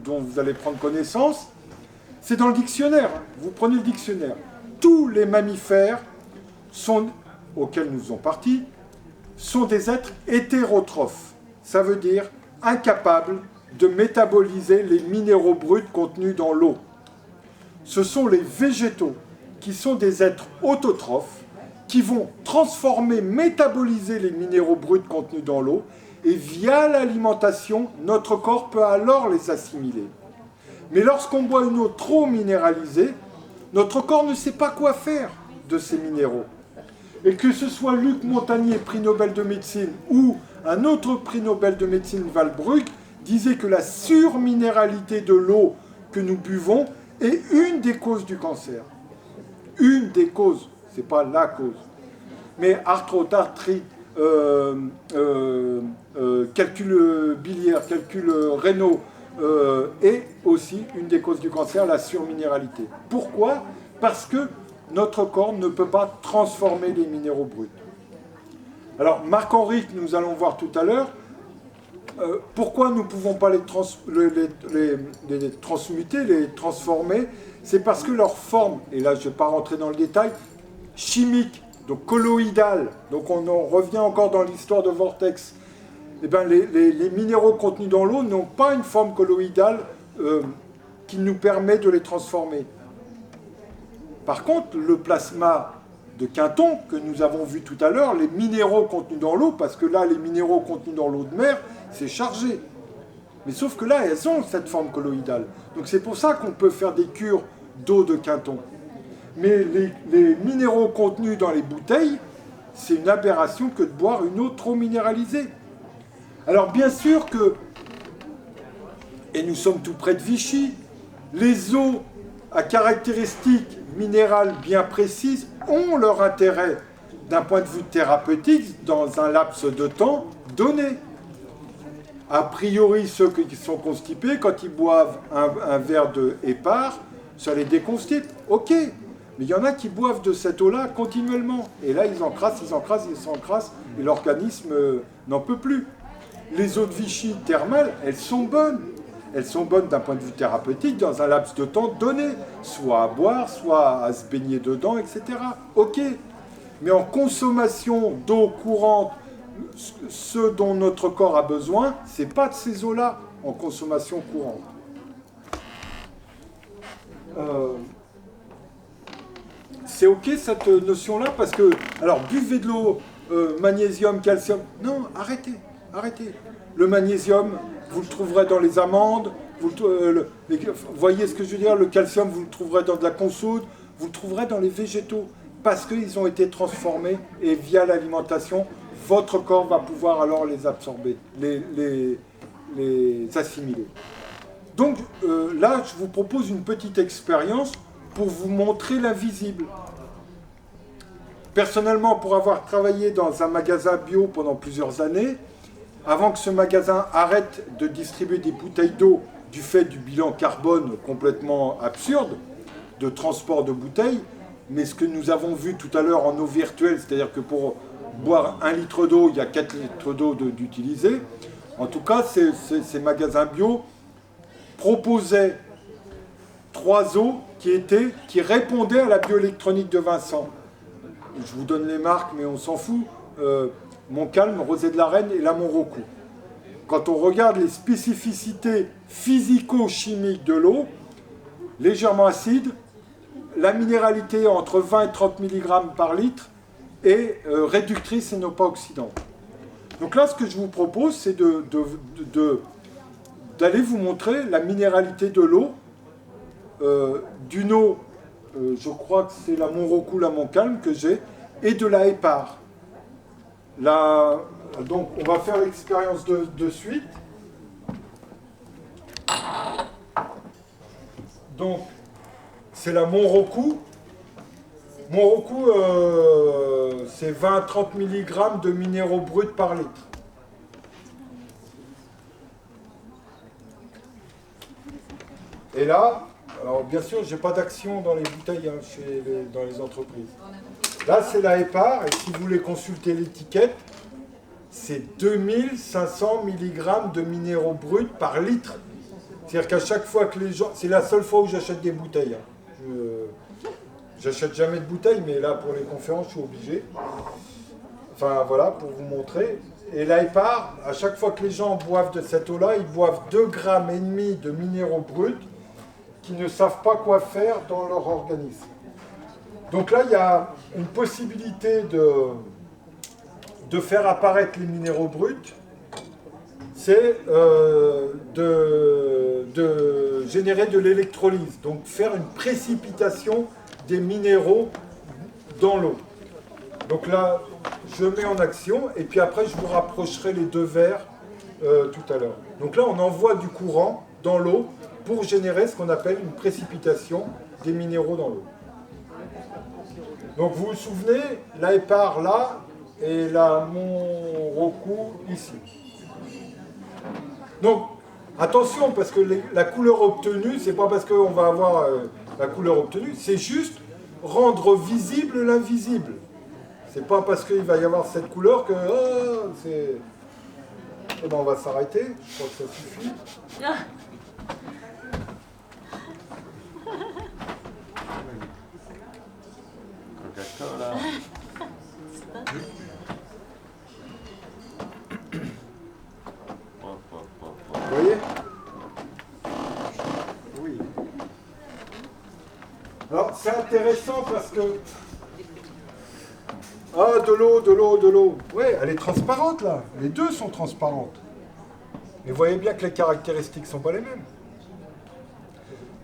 dont vous allez prendre connaissance, c'est dans le dictionnaire. Vous prenez le dictionnaire. Tous les mammifères auxquels nous faisons partie sont des êtres hétérotrophes. Ça veut dire incapables de métaboliser les minéraux bruts contenus dans l'eau. Ce sont les végétaux qui sont des êtres autotrophes qui vont transformer, métaboliser les minéraux bruts contenus dans l'eau et via l'alimentation, notre corps peut alors les assimiler. Mais lorsqu'on boit une eau trop minéralisée, notre corps ne sait pas quoi faire de ces minéraux. Et que ce soit Luc Montagnier, prix Nobel de médecine, ou un autre prix Nobel de médecine, Walbrugg, disait que la surminéralité de l'eau que nous buvons est une des causes du cancer. Une des causes, ce n'est pas la cause. Mais arthrose, arthrite, calcul biliaire, calcul rénaux, est aussi une des causes du cancer, la surminéralité. Pourquoi ? Parce que notre corps ne peut pas transformer les minéraux bruts. Alors, Marc-Henri, que nous allons voir tout à l'heure, pourquoi nous ne pouvons pas les transmuter, les transformer? C'est parce que leur forme, et là je ne vais pas rentrer dans le détail, chimique, donc colloïdale, donc on en revient encore dans l'histoire de Vortex, eh bien, les minéraux contenus dans l'eau n'ont pas une forme colloïdale qui nous permet de les transformer. Par contre, le plasma de Quinton, que nous avons vu tout à l'heure, les minéraux contenus dans l'eau, parce que là, les minéraux contenus dans l'eau de mer, c'est chargé. Mais sauf que là, elles ont cette forme colloïdale. Donc c'est pour ça qu'on peut faire des cures d'eau de Quinton. Mais les minéraux contenus dans les bouteilles, c'est une aberration que de boire une eau trop minéralisée. Alors bien sûr que, et nous sommes tout près de Vichy, les eaux à caractéristiques minérales bien précises ont leur intérêt d'un point de vue thérapeutique dans un laps de temps donné. A priori, ceux qui sont constipés, quand ils boivent un verre de Hépar, ça les déconstipe. Ok, mais il y en a qui boivent de cette eau-là continuellement. Et là, ils encrassent, et l'organisme n'en peut plus. Les eaux de Vichy thermales, elles sont bonnes. Elles sont bonnes d'un point de vue thérapeutique dans un laps de temps donné, soit à boire, soit à se baigner dedans, etc. Ok, mais en consommation d'eau courante, ce dont notre corps a besoin, c'est pas de ces eaux-là en consommation courante. C'est ok cette notion-là parce que, alors buvez de l'eau, magnésium, calcium, non, arrêtez. Le magnésium, vous le trouverez dans les amandes, voyez ce que je veux dire, le calcium, vous le trouverez dans de la consoude, vous le trouverez dans les végétaux, parce qu'ils ont été transformés, et via l'alimentation, votre corps va pouvoir alors les absorber, les assimiler. Donc là, je vous propose une petite expérience pour vous montrer l'invisible. Personnellement, pour avoir travaillé dans un magasin bio pendant plusieurs années, avant que ce magasin arrête de distribuer des bouteilles d'eau du fait du bilan carbone complètement absurde de transport de bouteilles, mais ce que nous avons vu tout à l'heure en eau virtuelle, c'est-à-dire que pour boire 1 litre d'eau, il y a 4 litres d'eau d'utiliser. En tout cas, ces magasins bio proposaient 3 eaux qui répondaient à la bioélectronique de Vincent. Je vous donne les marques, mais on s'en fout. Montcalm, Rosée de la Reine et la Monroco. Quand on regarde les spécificités physico-chimiques de l'eau, légèrement acide, la minéralité entre 20 et 30 mg par litre est réductrice et non pas oxydante. Donc là, ce que je vous propose, c'est d'aller vous montrer la minéralité de l'eau, d'une eau, je crois que c'est la Monroco, la Montcalm que j'ai, et de la Hépar. Donc on va faire l'expérience de suite. Donc c'est la Monroco. Monroco, c'est 20-30 mg de minéraux bruts par litre. Et là, alors bien sûr, j'ai pas d'action dans les bouteilles dans les entreprises. Là, c'est la Hépar, et si vous voulez consulter l'étiquette, c'est 2500 mg de minéraux bruts par litre. C'est-à-dire qu'à chaque fois que les gens... C'est la seule fois où j'achète des bouteilles. J'achète jamais de bouteilles, mais là, pour les conférences, je suis obligé. Enfin, voilà, pour vous montrer. Et la Hépar, à chaque fois que les gens boivent de cette eau-là, ils boivent 2,5 grammes de minéraux bruts qui ne savent pas quoi faire dans leur organisme. Donc là, il y a une possibilité de faire apparaître les minéraux bruts, c'est de générer de l'électrolyse, donc faire une précipitation des minéraux dans l'eau. Donc là, je mets en action, et puis après, je vous rapprocherai les 2 verres tout à l'heure. Donc là, on envoie du courant dans l'eau pour générer ce qu'on appelle une précipitation des minéraux dans l'eau. Donc vous vous souvenez, la Hépar là et la Monroco ici. Donc attention, parce que la couleur obtenue, c'est pas parce qu'on va avoir la couleur obtenue, c'est juste rendre visible l'invisible. C'est pas parce qu'il va y avoir cette couleur que c'est... Eh ben, on va s'arrêter, je crois que ça suffit. Coca-Cola. Vous voyez? Oui. Alors, c'est intéressant parce que... Ah, de l'eau, de l'eau, de l'eau. Oui, elle est transparente, là. Les deux sont transparentes. Mais vous voyez bien que les caractéristiques ne sont pas les mêmes.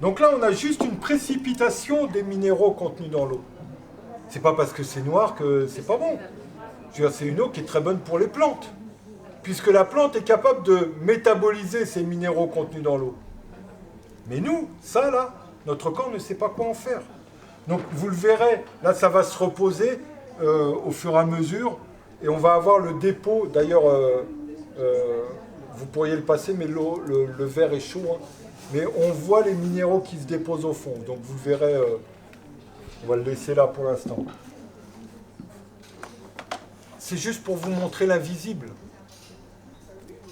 Donc là, on a juste une précipitation des minéraux contenus dans l'eau. C'est pas parce que c'est noir que c'est pas bon. Je veux dire, c'est une eau qui est très bonne pour les plantes. Puisque la plante est capable de métaboliser ces minéraux contenus dans l'eau. Mais nous, ça là, notre corps ne sait pas quoi en faire. Donc vous le verrez, là ça va se reposer au fur et à mesure. Et on va avoir le dépôt, d'ailleurs, vous pourriez le passer, mais le verre est chaud. Hein. Mais on voit les minéraux qui se déposent au fond. Donc vous le verrez, on va le laisser là pour l'instant. C'est juste pour vous montrer l'invisible.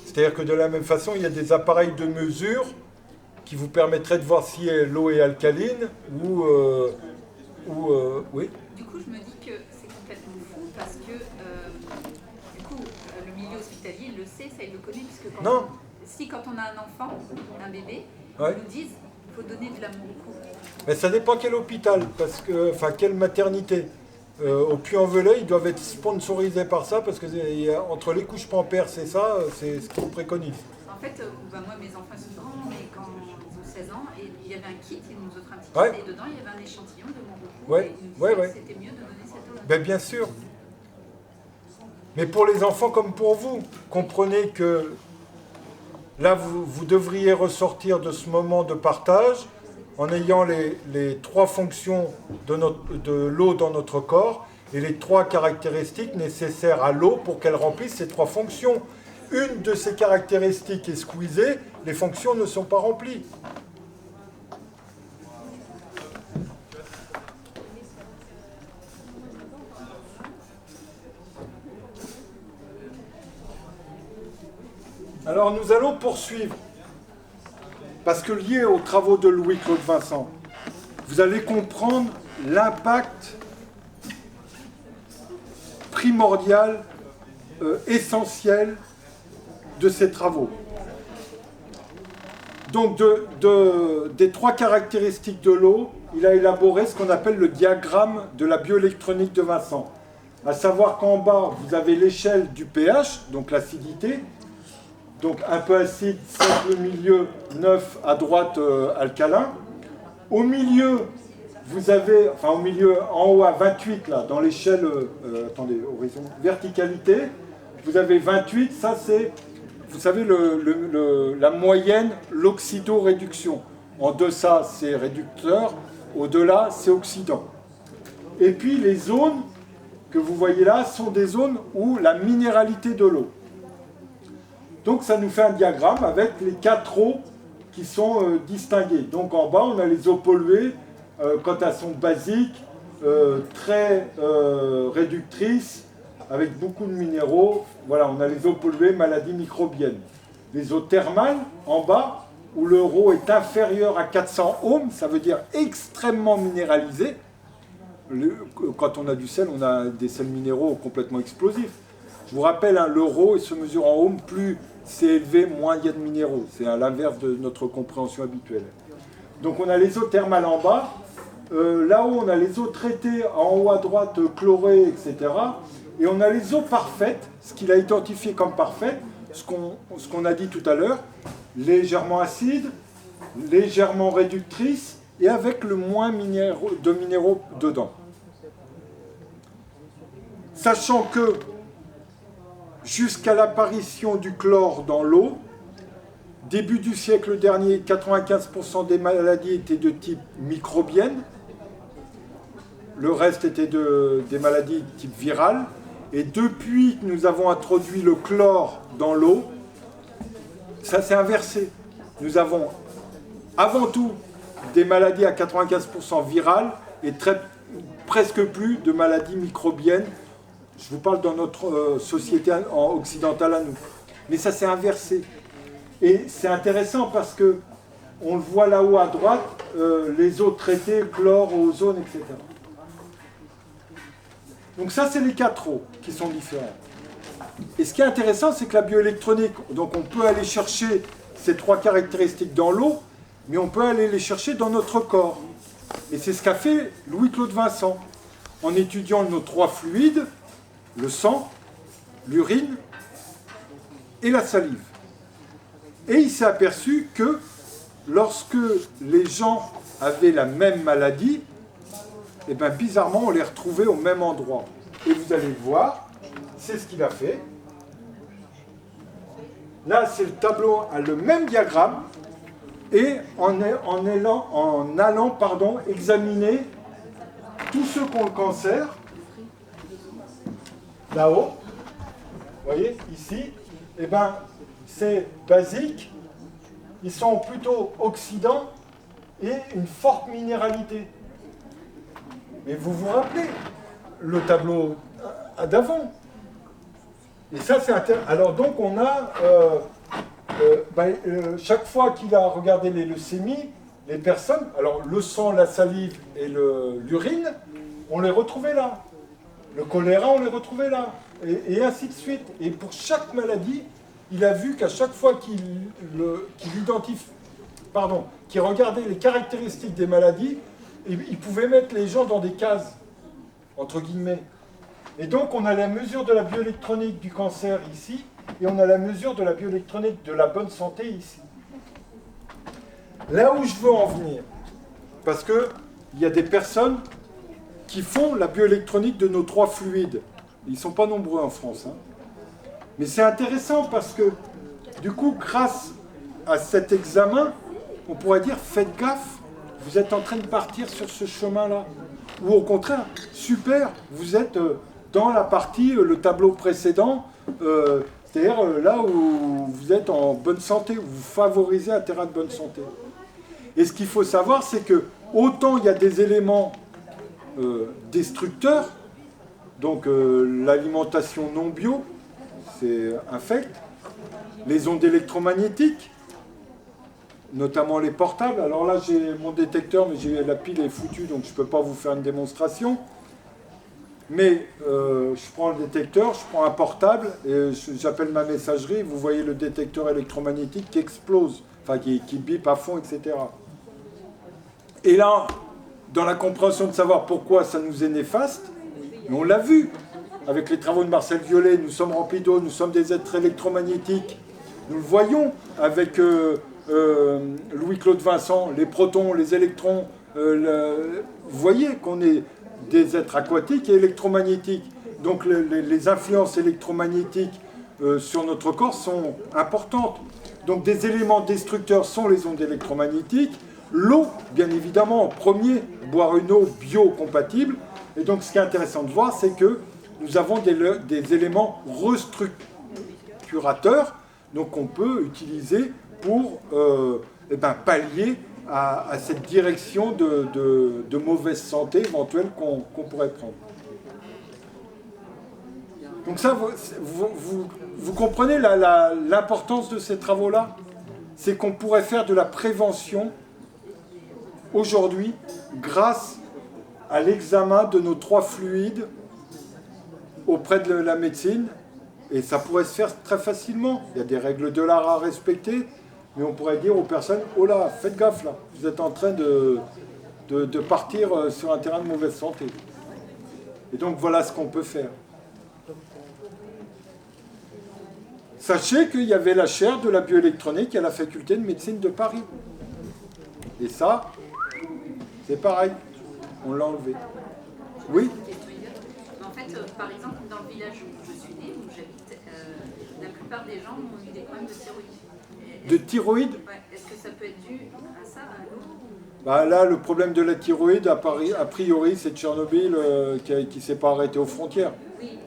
C'est-à-dire que de la même façon, il y a des appareils de mesure qui vous permettraient de voir si l'eau est alcaline ou oui. Du coup, je me dis que c'est complètement fou parce que du coup, le milieu hospitalier il le sait, ça il le connaît, puisque quand on a un enfant, un bébé, ils nous disent qu'il faut donner de l'amour au cou. Mais ça dépend quel hôpital, parce que, enfin quelle maternité. Au Puy-en-Velay, ils doivent être sponsorisés par ça, parce que entre les couches pampers et ça, c'est ce qu'ils préconisent. En En fait, moi, mes enfants sont grands, mais quand ils ont 16 ans, et il y avait un kit, ils nous offraient un petit kit, et dedans, il y avait un échantillon de mon beaucoup. Et ils nous disaient que c'était mieux de donner cette eau-là. Ben, bien sûr. Mais pour les enfants comme pour vous, comprenez que là, vous devriez ressortir de ce moment de partage en ayant les 3 fonctions de l'eau dans notre corps et les 3 caractéristiques nécessaires à l'eau pour qu'elle remplisse ces 3 fonctions. Une de ces caractéristiques est squeezée, les fonctions ne sont pas remplies. Alors nous allons poursuivre, parce que lié aux travaux de Louis-Claude Vincent, vous allez comprendre l'impact primordial, essentiel de ces travaux. Donc des 3 caractéristiques de l'eau, il a élaboré ce qu'on appelle le diagramme de la bioélectronique de Vincent. À savoir qu'en bas, vous avez l'échelle du pH, donc l'acidité, donc un peu acide, sec le milieu, 9 à droite alcalin. Au milieu, vous avez, enfin au milieu, en haut à 28, là, dans l'échelle, attendez, horizon, verticalité, vous avez 28, ça c'est, vous savez, la moyenne, l'oxydoréduction. En deçà, c'est réducteur, au-delà, c'est oxydant. Et puis les zones que vous voyez là sont des zones où la minéralité de l'eau. Donc ça nous fait un diagramme avec les 4 eaux qui sont distinguées. Donc en bas, on a les eaux polluées quand elles sont basiques, très réductrices, avec beaucoup de minéraux. Voilà, on a les eaux polluées, maladies microbiennes. Les eaux thermales, en bas, où le ρ est inférieur à 400 ohms, ça veut dire extrêmement minéralisé. Quand on a du sel, on a des sels minéraux complètement explosifs. Je vous rappelle, hein, le ρ se mesure en ohms, plus c'est élevé, moins il y a de minéraux. C'est à l'inverse de notre compréhension habituelle. Donc on a les eaux thermales en bas. Là-haut, on a les eaux traitées, en haut à droite, chlorées, etc. Et on a les eaux parfaites, ce qu'il a identifié comme parfaites, ce qu'on a dit tout à l'heure, légèrement acides, légèrement réductrices, et avec le moins de minéraux dedans. Sachant que jusqu'à l'apparition du chlore dans l'eau, début du siècle dernier, 95% des maladies étaient de type microbienne, le reste était des maladies de type viral, et depuis que nous avons introduit le chlore dans l'eau, ça s'est inversé. Nous avons avant tout des maladies à 95% virales et presque plus de maladies microbiennes. Je vous parle dans notre société occidentale à nous. Mais ça s'est inversé. Et c'est intéressant parce que on le voit là-haut à droite, les eaux traitées, chlore, ozone, etc. Donc ça, c'est les 4 eaux qui sont différentes. Et ce qui est intéressant, c'est que la bioélectronique, donc on peut aller chercher ces 3 caractéristiques dans l'eau, mais on peut aller les chercher dans notre corps. Et c'est ce qu'a fait Louis-Claude Vincent, en étudiant nos 3 fluides, le sang, l'urine et la salive. Et il s'est aperçu que lorsque les gens avaient la même maladie, et bien bizarrement on les retrouvait au même endroit. Et vous allez le voir, c'est ce qu'il a fait. Là c'est le tableau, a le même diagramme, et en allant examiner tous ceux qui ont le cancer, là-haut, vous voyez, ici, et bien c'est basique, ils sont plutôt oxydants et une forte minéralité. Mais vous vous rappelez le tableau d'avant. Et ça, c'est intéressant. Alors donc, on a, chaque fois qu'il a regardé les leucémies, les personnes, alors le sang, la salive et l'urine, on les retrouvait là. Le choléra, on les retrouvait là. Et ainsi de suite. Et pour chaque maladie, il a vu qu'à chaque fois qu'il regardait les caractéristiques des maladies, il pouvait mettre les gens dans des cases, entre guillemets. Et donc, on a la mesure de la bioélectronique du cancer ici, et on a la mesure de la bioélectronique, de la bonne santé ici. Là où je veux en venir, parce qu'il y a des personnes qui font la bioélectronique de nos 3 fluides. Ils ne sont pas nombreux en France. Hein. Mais c'est intéressant parce que, du coup, grâce à cet examen, on pourrait dire, faites gaffe, vous êtes en train de partir sur ce chemin-là. Ou au contraire, super, vous êtes dans la partie, le tableau précédent, c'est-à-dire là où vous êtes en bonne santé, où vous favorisez un terrain de bonne santé. Et ce qu'il faut savoir, c'est que autant il y a des éléments destructeurs, donc l'alimentation non bio, c'est infect, les ondes électromagnétiques, notamment les portables. Alors là, j'ai mon détecteur, mais la pile est foutue, donc je ne peux pas vous faire une démonstration. Mais je prends le détecteur, je prends un portable, et j'appelle ma messagerie, vous voyez le détecteur électromagnétique qui explose, enfin qui bip à fond, etc. Et là, dans la compréhension de savoir pourquoi ça nous est néfaste, mais on l'a vu, avec les travaux de Marcel Violet, nous sommes remplis d'eau, nous sommes des êtres électromagnétiques, nous le voyons avec Louis-Claude Vincent, les protons, les électrons, vous voyez qu'on est des êtres aquatiques et électromagnétiques. Donc les influences électromagnétiques sur notre corps sont importantes. Donc des éléments destructeurs sont les ondes électromagnétiques. L'eau, bien évidemment, en premier, boire une eau biocompatible. Et donc ce qui est intéressant de voir, c'est que nous avons des éléments restructurateurs, donc qu'on peut utiliser pour pallier à cette direction de mauvaise santé éventuelle qu'on pourrait prendre. Donc ça, vous comprenez l'importance de ces travaux-là? C'est qu'on pourrait faire de la prévention aujourd'hui grâce à l'examen de nos 3 fluides auprès de la médecine, et ça pourrait se faire très facilement. Il y a des règles de l'art à respecter, mais on pourrait dire aux personnes, oh là, faites gaffe là, vous êtes en train de partir sur un terrain de mauvaise santé. Et donc voilà ce qu'on peut faire. Sachez qu'il y avait la chaire de la bioélectronique à la faculté de médecine de Paris. Et ça, c'est pareil, on l'a enlevé. Oui? En fait, par exemple, dans le village où je suis née, où j'habite, la plupart des gens ont eu des problèmes de thyroïde. De thyroïde? Ouais. Est-ce que ça peut être dû à ça, à l'eau? Bah là, le problème de la thyroïde, a priori, c'est Tchernobyl qui ne s'est pas arrêté aux frontières. Oui,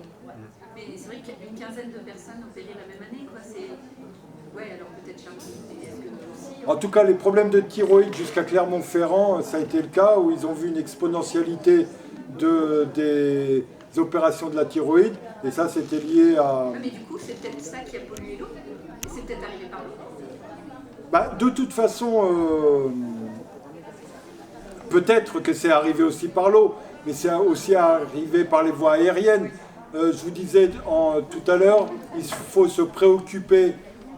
mais c'est vrai qu'une quinzaine de personnes ont péri la même année, quoi. Ouais, alors peut-être Tchernobyl, mais est-ce que aussi... En tout cas, les problèmes de thyroïde jusqu'à Clermont-Ferrand, ça a été le cas où ils ont vu une exponentialité des opérations de la thyroïde, et ça, c'était lié à... Mais du coup, c'est peut-être ça qui a pollué l'eau? C'est peut-être arrivé par l'eau? Bah, de toute façon, peut-être que c'est arrivé aussi par l'eau, mais c'est aussi arrivé par les voies aériennes. Je vous disais tout à l'heure, il faut se préoccuper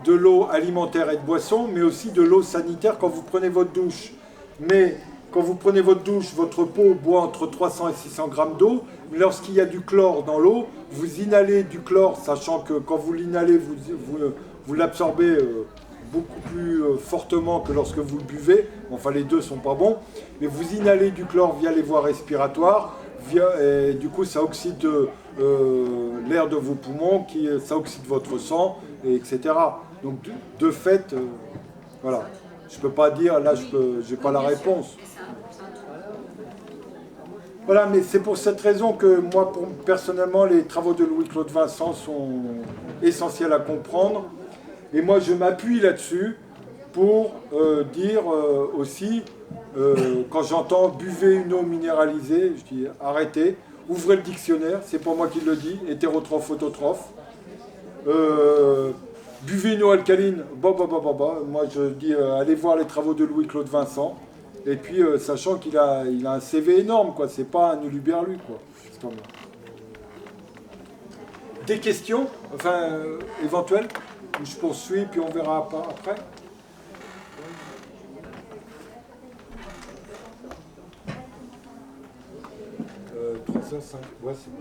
de l'eau alimentaire et de boisson, mais aussi de l'eau sanitaire quand vous prenez votre douche. Mais quand vous prenez votre douche, votre peau boit entre 300 et 600 grammes d'eau, mais lorsqu'il y a du chlore dans l'eau, vous inhalez du chlore, sachant que quand vous l'inhalez, vous l'absorbez beaucoup plus fortement que lorsque vous le buvez. Enfin, les deux ne sont pas bons, mais vous inhalez du chlore via les voies respiratoires, et du coup, ça oxyde l'air de vos poumons, ça oxyde votre sang, etc. Donc, de fait, voilà. Je ne peux pas dire, là, je n'ai pas la réponse. Voilà, mais c'est pour cette raison que moi, personnellement, les travaux de Louis-Claude Vincent sont essentiels à comprendre. Et moi, je m'appuie là-dessus pour dire aussi, quand j'entends « buvez une eau minéralisée », je dis « arrêtez, ouvrez le dictionnaire », c'est pas moi qui le dis, hétérotrophe, autotrophe. Buvez une eau alcaline, moi je dis allez voir les travaux de Louis-Claude Vincent, et puis sachant qu'il a un CV énorme, quoi, c'est pas un uluberlu, quoi. Des questions, enfin éventuelles, je poursuis, puis on verra après. Euh, 305, ouais, c'est bon.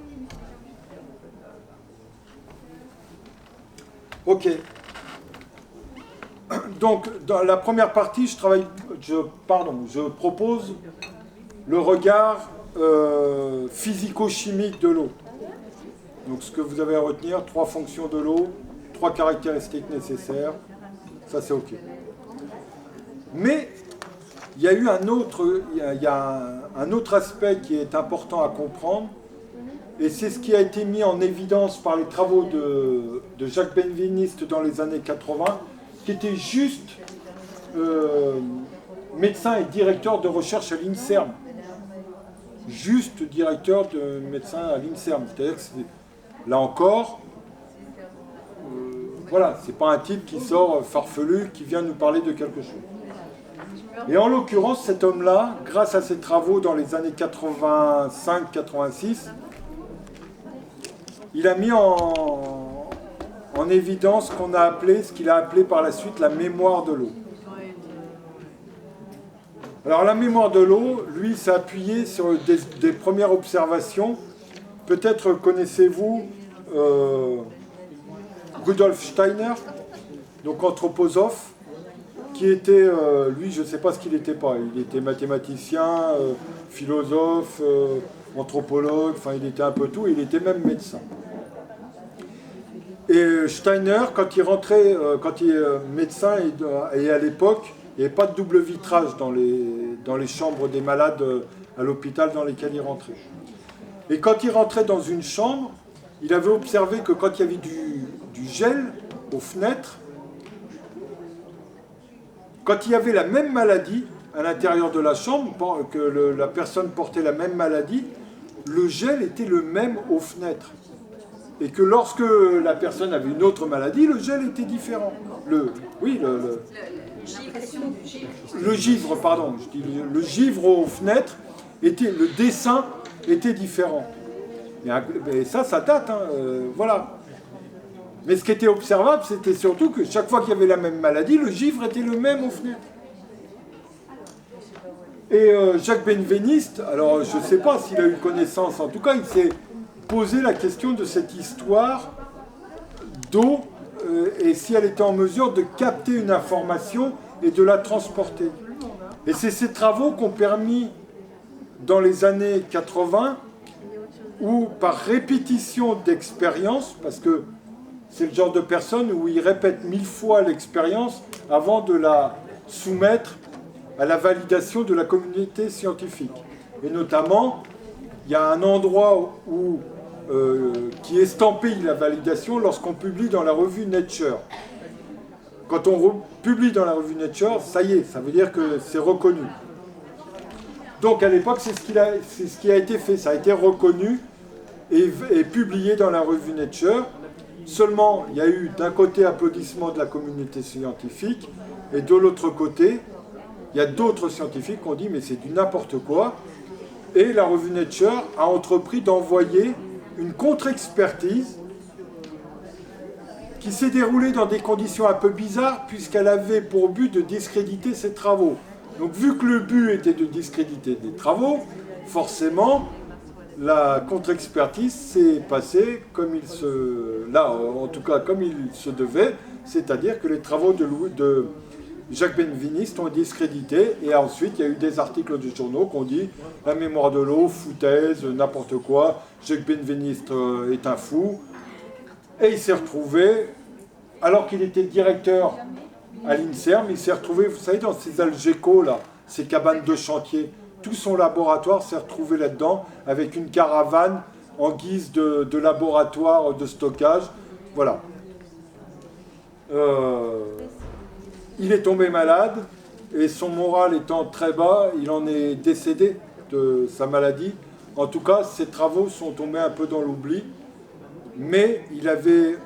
Ok. Donc, dans la première partie, je propose le regard physico-chimique de l'eau. Donc, ce que vous avez à retenir, 3 fonctions de l'eau, 3 caractéristiques nécessaires, ça c'est ok. Mais, il y a eu un autre aspect qui est important à comprendre, et c'est ce qui a été mis en évidence par les travaux de Jacques Benveniste dans les années 80, qui était juste médecin et directeur de recherche à l'INSERM. Juste directeur de médecin à l'INSERM. C'est-à-dire que là encore, voilà, c'est pas un type qui sort farfelu, qui vient nous parler de quelque chose. Et en l'occurrence, cet homme-là, grâce à ses travaux dans les années 85-86, il a mis en évidence ce qu'il a appelé par la suite la mémoire de l'eau. Alors la mémoire de l'eau, lui, s'est appuyé sur des premières observations. Peut-être connaissez-vous Rudolf Steiner, donc anthroposophe, qui était, lui, je ne sais pas ce qu'il n'était pas. Il était mathématicien, philosophe, anthropologue, enfin il était un peu tout, il était même médecin. Et Steiner, quand il rentrait, quand il est médecin, et à l'époque, il n'y avait pas de double vitrage dans les chambres des malades à l'hôpital dans lesquels il rentrait. Et quand il rentrait dans une chambre, il avait observé que quand il y avait du gel aux fenêtres, quand il y avait la même maladie à l'intérieur de la chambre, que la personne portait la même maladie, le gel était le même aux fenêtres. Et que lorsque la personne avait une autre maladie, le gel était différent. Le givre, pardon, je dis le givre aux fenêtres, le dessin était différent. Et ça date, hein, voilà. Mais ce qui était observable, c'était surtout que chaque fois qu'il y avait la même maladie, le givre était le même aux fenêtres. Et Jacques Benveniste, alors je ne sais pas s'il a eu connaissance, en tout cas il s'est posé la question de cette histoire d'eau et si elle était en mesure de capter une information et de la transporter. Et c'est ces travaux qui ont permis, dans les années 80, où par répétition d'expérience, parce que c'est le genre de personne où il répète 1000 fois l'expérience avant de la soumettre à la validation de la communauté scientifique. Et notamment, il y a un endroit qui estampille la validation lorsqu'on publie dans la revue Nature. Quand on publie dans la revue Nature, ça y est, ça veut dire que c'est reconnu. Donc à l'époque, c'est ce qui a été fait, ça a été reconnu et publié dans la revue Nature. Seulement, il y a eu d'un côté applaudissement de la communauté scientifique, et de l'autre côté, il y a d'autres scientifiques qui ont dit mais c'est du n'importe quoi. Et la revue Nature a entrepris d'envoyer une contre-expertise qui s'est déroulée dans des conditions un peu bizarres puisqu'elle avait pour but de discréditer ses travaux. Donc vu que le but était de discréditer des travaux, forcément, la contre-expertise s'est passée comme il se devait, c'est-à-dire que les travaux de Jacques Benveniste ont été discrédités, et ensuite il y a eu des articles de journaux qui ont dit la mémoire de l'eau, foutaise, n'importe quoi, Jacques Benveniste est un fou. Et il s'est retrouvé, alors qu'il était directeur à l'INSERM, il s'est retrouvé, vous savez, dans ces Algeco, là, ces cabanes de chantier, tout son laboratoire s'est retrouvé là-dedans, avec une caravane en guise de laboratoire de stockage. Voilà. Il est tombé malade, et son moral étant très bas, il en est décédé de sa maladie. En tout cas, ses travaux sont tombés un peu dans l'oubli, mais il avait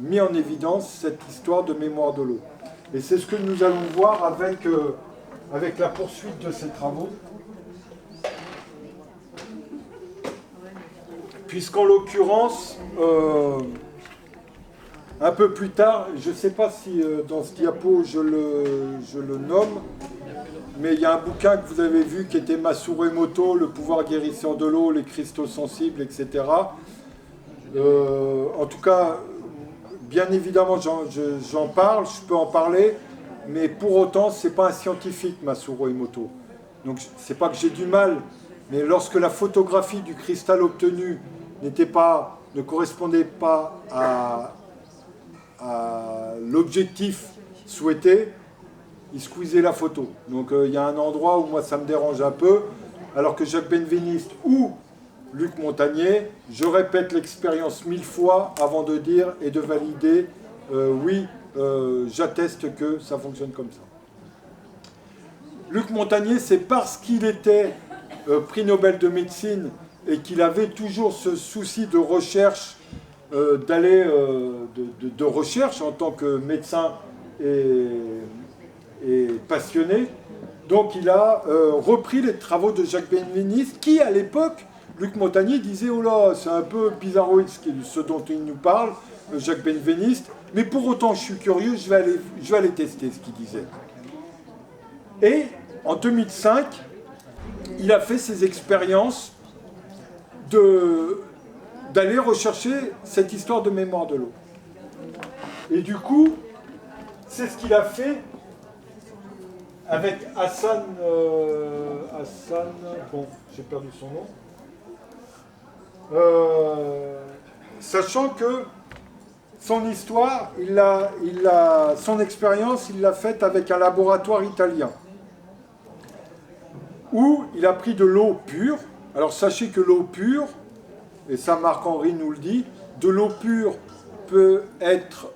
mis en évidence cette histoire de mémoire de l'eau. Et c'est ce que nous allons voir avec la poursuite de ces travaux. Puisqu'en l'occurrence, un peu plus tard, je ne sais pas si dans ce diapo je le nomme, mais il y a un bouquin que vous avez vu qui était Masaru Emoto, Le pouvoir guérisseur de l'eau, les cristaux sensibles, etc. En tout cas, bien évidemment, j'en parle, je peux en parler, mais pour autant, ce n'est pas un scientifique, Masaru Emoto. Donc, c'est pas que j'ai du mal, mais lorsque la photographie du cristal obtenu ne correspondait pas à l'objectif souhaité, il squeezait la photo. Donc, il y a un endroit où moi, ça me dérange un peu, alors que Jacques Benveniste ou Luc Montagnier, je répète l'expérience 1000 fois avant de dire et de valider, oui, j'atteste que ça fonctionne comme ça. Luc Montagnier, c'est parce qu'il était prix Nobel de médecine et qu'il avait toujours ce souci de recherche, de recherche en tant que médecin et passionné. Donc il a repris les travaux de Jacques Benveniste, qui à l'époque, Luc Montagnier disait « Oh là, c'est un peu bizarroïde ce dont il nous parle, Jacques Benveniste, mais pour autant je suis curieux, je vais aller tester ce qu'il disait. » Et en 2005, il a fait ses expériences d'aller rechercher cette histoire de mémoire de l'eau. Et du coup, c'est ce qu'il a fait avec Hassan, bon, j'ai perdu son nom, sachant que son histoire, son expérience, il l'a faite avec un laboratoire italien, où il a pris de l'eau pure. Alors sachez que l'eau pure, et ça Marc-Henri nous le dit, de l'eau pure peut être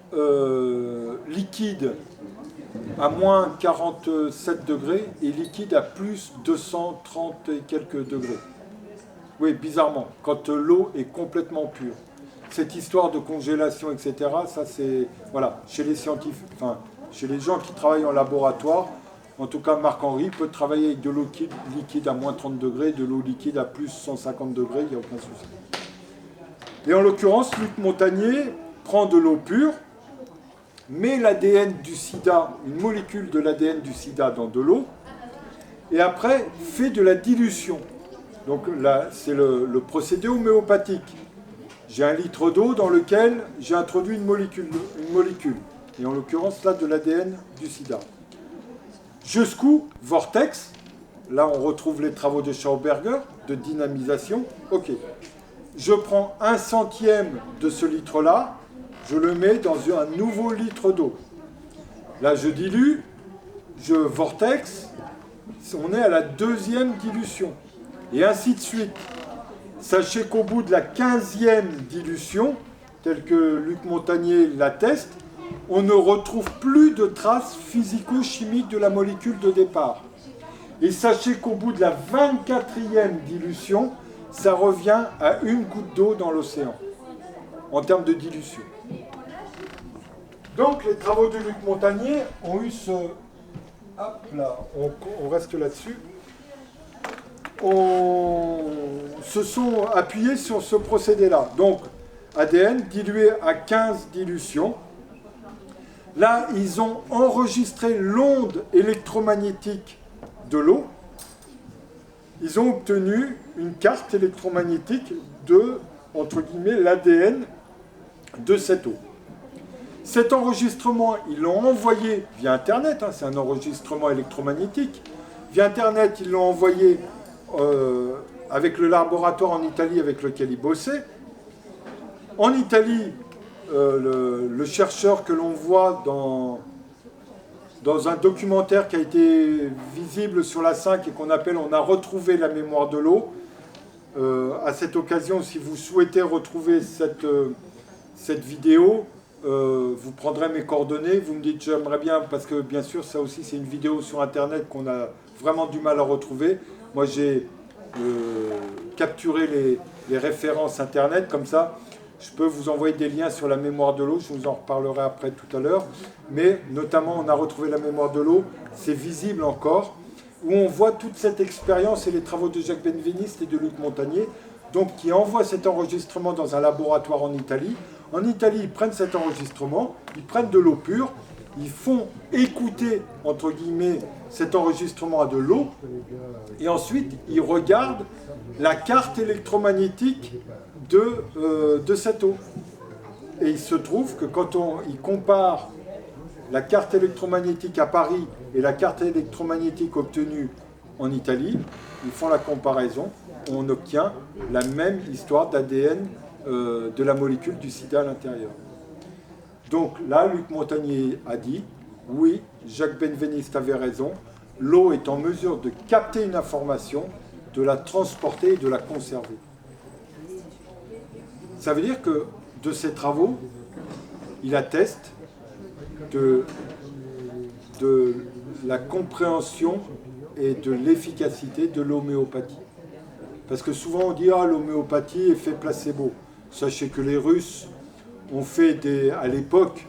liquide à moins 47 degrés et liquide à plus 230 et quelques degrés. Oui, bizarrement, quand l'eau est complètement pure. Cette histoire de congélation, etc., ça c'est, voilà, chez les scientifiques, enfin, chez les gens qui travaillent en laboratoire, en tout cas Marc-Henri peut travailler avec de l'eau liquide à moins 30 degrés, de l'eau liquide à plus 150 degrés, il n'y a aucun souci. Et en l'occurrence, Luc Montagnier prend de l'eau pure, met l'ADN du sida, une molécule de l'ADN du sida dans de l'eau, et après fait de la dilution. Donc là, c'est le procédé homéopathique. J'ai un litre d'eau dans lequel j'ai introduit une molécule, et en l'occurrence là de l'ADN du sida. Je secoue, vortex, là on retrouve les travaux de Schauberger, de dynamisation, ok. Je prends 1/100 de ce litre-là, je le mets dans un nouveau litre d'eau. Là je dilue, je vortex, on est à la 2e dilution, et ainsi de suite. Sachez qu'au bout de la 15e dilution, telle que Luc Montagnier l'atteste, on ne retrouve plus de traces physico-chimiques de la molécule de départ. Et sachez qu'au bout de la 24e dilution, ça revient à une goutte d'eau dans l'océan, en termes de dilution. Donc les travaux de Luc Montagnier ont eu ce... Hop là, on reste là-dessus. Se sont appuyés sur ce procédé-là. Donc, ADN dilué à 15 dilutions. Là, ils ont enregistré l'onde électromagnétique de l'eau. Ils ont obtenu une carte électromagnétique de, entre guillemets, l'ADN de cette eau. Cet enregistrement, ils l'ont envoyé via Internet, hein, c'est un enregistrement électromagnétique. Via Internet, ils l'ont envoyé avec le laboratoire en Italie avec lequel ils bossaient. En Italie, le chercheur que l'on voit dans un documentaire qui a été visible sur la 5 et qu'on appelle « On a retrouvé la mémoire de l'eau ». À cette occasion, si vous souhaitez retrouver cette vidéo, vous prendrez mes coordonnées, vous me dites « j'aimerais bien » parce que bien sûr, ça aussi c'est une vidéo sur Internet qu'on a vraiment du mal à retrouver. Moi, j'ai capturé les références Internet, comme ça, je peux vous envoyer des liens sur la mémoire de l'eau, je vous en reparlerai après tout à l'heure. Mais notamment, on a retrouvé la mémoire de l'eau, c'est visible encore, où on voit toute cette expérience et les travaux de Jacques Benveniste et de Luc Montagnier, donc qui envoient cet enregistrement dans un laboratoire en Italie. En Italie, ils prennent cet enregistrement, ils prennent de l'eau pure, ils font écouter, entre guillemets, cet enregistrement à de l'eau, et ensuite, ils regardent la carte électromagnétique de cette eau. Et il se trouve que quand il compare la carte électromagnétique à Paris et la carte électromagnétique obtenue en Italie, ils font la comparaison, on obtient la même histoire d'ADN de la molécule du sida à l'intérieur. Donc là, Luc Montagnier a dit, oui, Jacques Benveniste avait raison, l'eau est en mesure de capter une information, de la transporter et de la conserver. Ça veut dire que de ses travaux, il atteste de la compréhension et de l'efficacité de l'homéopathie. Parce que souvent on dit « Ah, l'homéopathie est fait placebo ». Sachez que les Russes ont fait à l'époque,